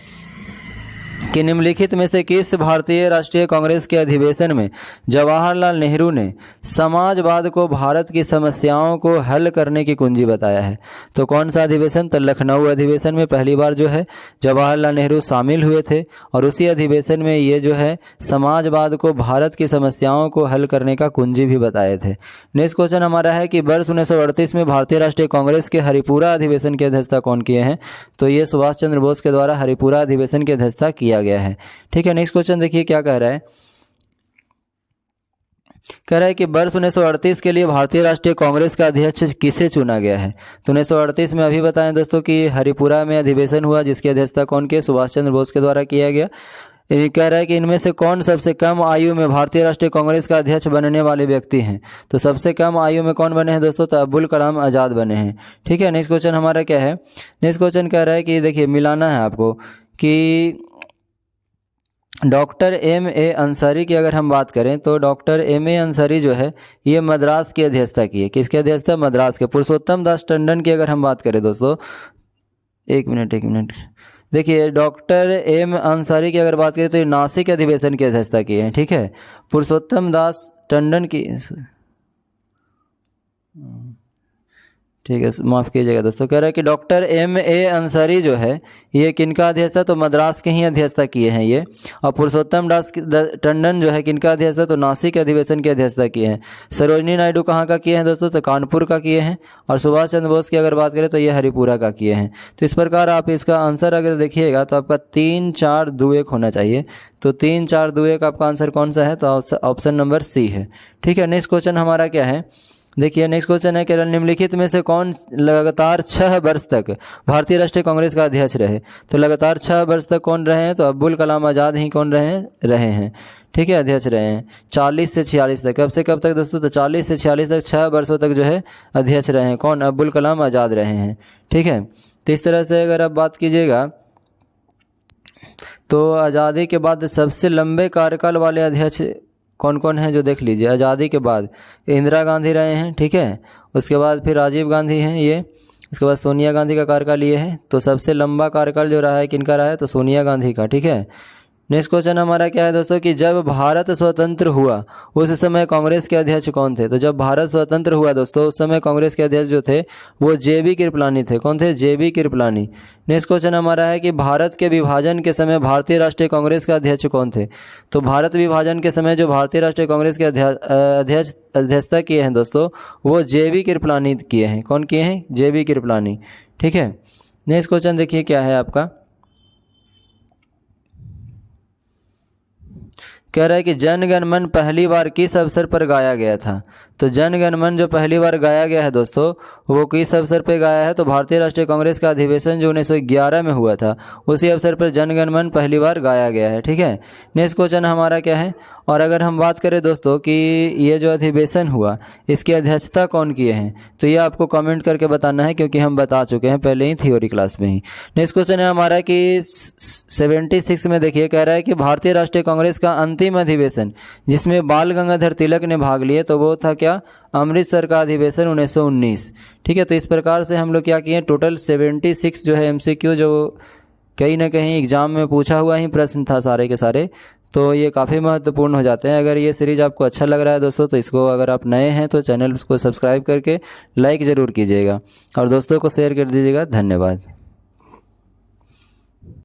कि निम्नलिखित में से किस भारतीय राष्ट्रीय कांग्रेस के अधिवेशन में जवाहरलाल नेहरू ने समाजवाद को भारत की समस्याओं को हल करने की कुंजी बताया है? तो कौन सा अधिवेशन? तो लखनऊ अधिवेशन में पहली बार जो है जवाहरलाल नेहरू शामिल हुए थे और उसी अधिवेशन में ये जो है समाजवाद को भारत की समस्याओं को हल करने का कुंजी भी बताए थे। नेक्स्ट क्वेश्चन हमारा है कि वर्ष 1938 में भारतीय राष्ट्रीय कांग्रेस के हरिपुरा अधिवेशन की अध्यक्षता कौन किए हैं? तो ये सुभाष चंद्र बोस के द्वारा हरिपुरा अधिवेशन की अध्यक्षता किया गया है। ठीक है, नेक्स्ट क्वेश्चन देखिए क्या कह रहा है। कह रहा है कि वर्ष 1938 के लिए भारतीय राष्ट्रीय कांग्रेस का अध्यक्ष किसे चुना गया है? तो 1938 में अभी बताएं दोस्तों कि हरिपुरा में अधिवेशन हुआ जिसकी अध्यक्षता कौन की? सुभाष चंद्र बोस के द्वारा किया गया। ये कह रहा है कि इनमें से कौन सबसे कम आयु में भारतीय राष्ट्रीय कांग्रेस का अध्यक्ष बनने वाले व्यक्ति हैं? तो सबसे कम आयु में कौन बने हैं दोस्तों? तो अब्दुल कलाम आज़ाद बने हैं। ठीक है, नेक्स्ट क्वेश्चन हमारा क्या है? नेक्स्ट क्वेश्चन कह रहा है कि देखिए मिलाना है आपको कि डॉक्टर M.A. अंसारी की अगर हम बात करें तो डॉक्टर M.A. अंसारी जो है ये मद्रास की अध्यक्षता की है। किसकी अध्यक्षता? मद्रास के। पुरुषोत्तम दास टंडन की अगर हम बात करें दोस्तों, एक मिनट देखिए, डॉक्टर M. अंसारी की अगर बात करें तो ये नासिक अधिवेशन की अध्यक्षता की है। ठीक है, पुरुषोत्तम दास टंडन की, ठीक है माफ़ कीजिएगा दोस्तों, कह रहा है कि डॉक्टर M.A. अंसारी जो है ये किनका अध्यक्षता? तो मद्रास के ही अध्यक्षता किए हैं ये। और पुरुषोत्तम दास टंडन जो है किनका अध्यक्षता? तो नासिक अधिवेशन की अध्यक्षता किए हैं। सरोजिनी नायडू कहाँ का किए हैं दोस्तों? तो कानपुर का किए हैं। और सुभाष चंद्र बोस की अगर बात करें तो ये हरिपुरा का किए हैं। तो इस प्रकार आप इसका आंसर अगर देखिएगा तो आपका 3, 4, 2, 1 होना चाहिए। तो 3, 4, 2, 1 आपका आंसर कौन सा है? तो ऑप्शन नंबर सी है। ठीक है, नेक्स्ट क्वेश्चन हमारा क्या है? देखिए नेक्स्ट क्वेश्चन है केवल निम्नलिखित में से कौन लगातार 6 वर्ष तक भारतीय राष्ट्रीय कांग्रेस का अध्यक्ष रहे? तो लगातार 6 वर्ष तक कौन रहे हैं? तो अब्दुल कलाम आज़ाद ही कौन रहे हैं। ठीक है, अध्यक्ष रहे हैं 40 से 46 तक। कब से कब तक दोस्तों? तो 40 से 46 तक 6 वर्षों तक जो है अध्यक्ष रहे हैं। कौन? अब्दुल कलाम आज़ाद रहे हैं। ठीक है, तो इस तरह से अगर आप बात कीजिएगा तो आज़ादी के बाद सबसे लंबे कार्यकाल वाले अध्यक्ष कौन कौन है जो देख लीजिए। आज़ादी के बाद इंदिरा गांधी रहे हैं। ठीक है, उसके बाद फिर राजीव गांधी हैं ये, उसके बाद सोनिया गांधी का कार्यकाल ये है। तो सबसे लंबा कार्यकाल जो रहा है किनका रहा है? तो सोनिया गांधी का। ठीक है, नेक्स्ट क्वेश्चन हमारा क्या है दोस्तों कि जब भारत स्वतंत्र हुआ उस समय कांग्रेस के अध्यक्ष कौन थे? तो जब भारत स्वतंत्र हुआ दोस्तों उस समय कांग्रेस के अध्यक्ष जो थे वो JB कृपलानी थे। कौन थे? JB कृपलानी। नेक्स्ट क्वेश्चन हमारा है कि भारत के विभाजन के समय भारतीय राष्ट्रीय कांग्रेस के अध्यक्ष कौन थे? तो भारत विभाजन के समय जो भारतीय राष्ट्रीय कांग्रेस के अध्यक्षता किए हैं दोस्तों वो JB कृपलानी किए हैं। कौन किए हैं? JB कृपलानी। ठीक है, नेक्स्ट क्वेश्चन देखिए क्या है आपका। कह रहा है कि जन गण मन पहली बार किस अवसर पर गाया गया था? तो जन गण मन जो पहली बार गाया गया है दोस्तों वो किस अवसर पर गाया है? तो भारतीय राष्ट्रीय कांग्रेस का अधिवेशन जो 1911 में हुआ था उसी अवसर पर जन गण मन पहली बार गाया गया है। ठीक है, नेक्स्ट क्वेश्चन हमारा क्या है? और अगर हम बात करें दोस्तों कि ये जो अधिवेशन हुआ इसकी अध्यक्षता कौन किए हैं? तो ये आपको कमेंट करके बताना है क्योंकि हम बता चुके हैं पहले ही थ्योरी क्लास में ही। नेक्स्ट क्वेश्चन है हमारा कि 76 में देखिए कह रहा है कि भारतीय राष्ट्रीय कांग्रेस का अंतिम अधिवेशन जिसमें बाल गंगाधर तिलक ने भाग लिए तो वो था क्या? अमृतसर का अधिवेशन 1919। ठीक है, तो इस प्रकार से हम लोग क्या किए टोटल 76 जो है MCQ जो कहीं ना कहीं एग्जाम में पूछा हुआ ही प्रश्न था सारे के सारे, तो ये काफ़ी महत्वपूर्ण हो जाते हैं। अगर ये सीरीज़ आपको अच्छा लग रहा है दोस्तों तो इसको अगर आप नए हैं तो चैनल को सब्सक्राइब करके लाइक ज़रूर कीजिएगा और दोस्तों को शेयर कर दीजिएगा। धन्यवाद।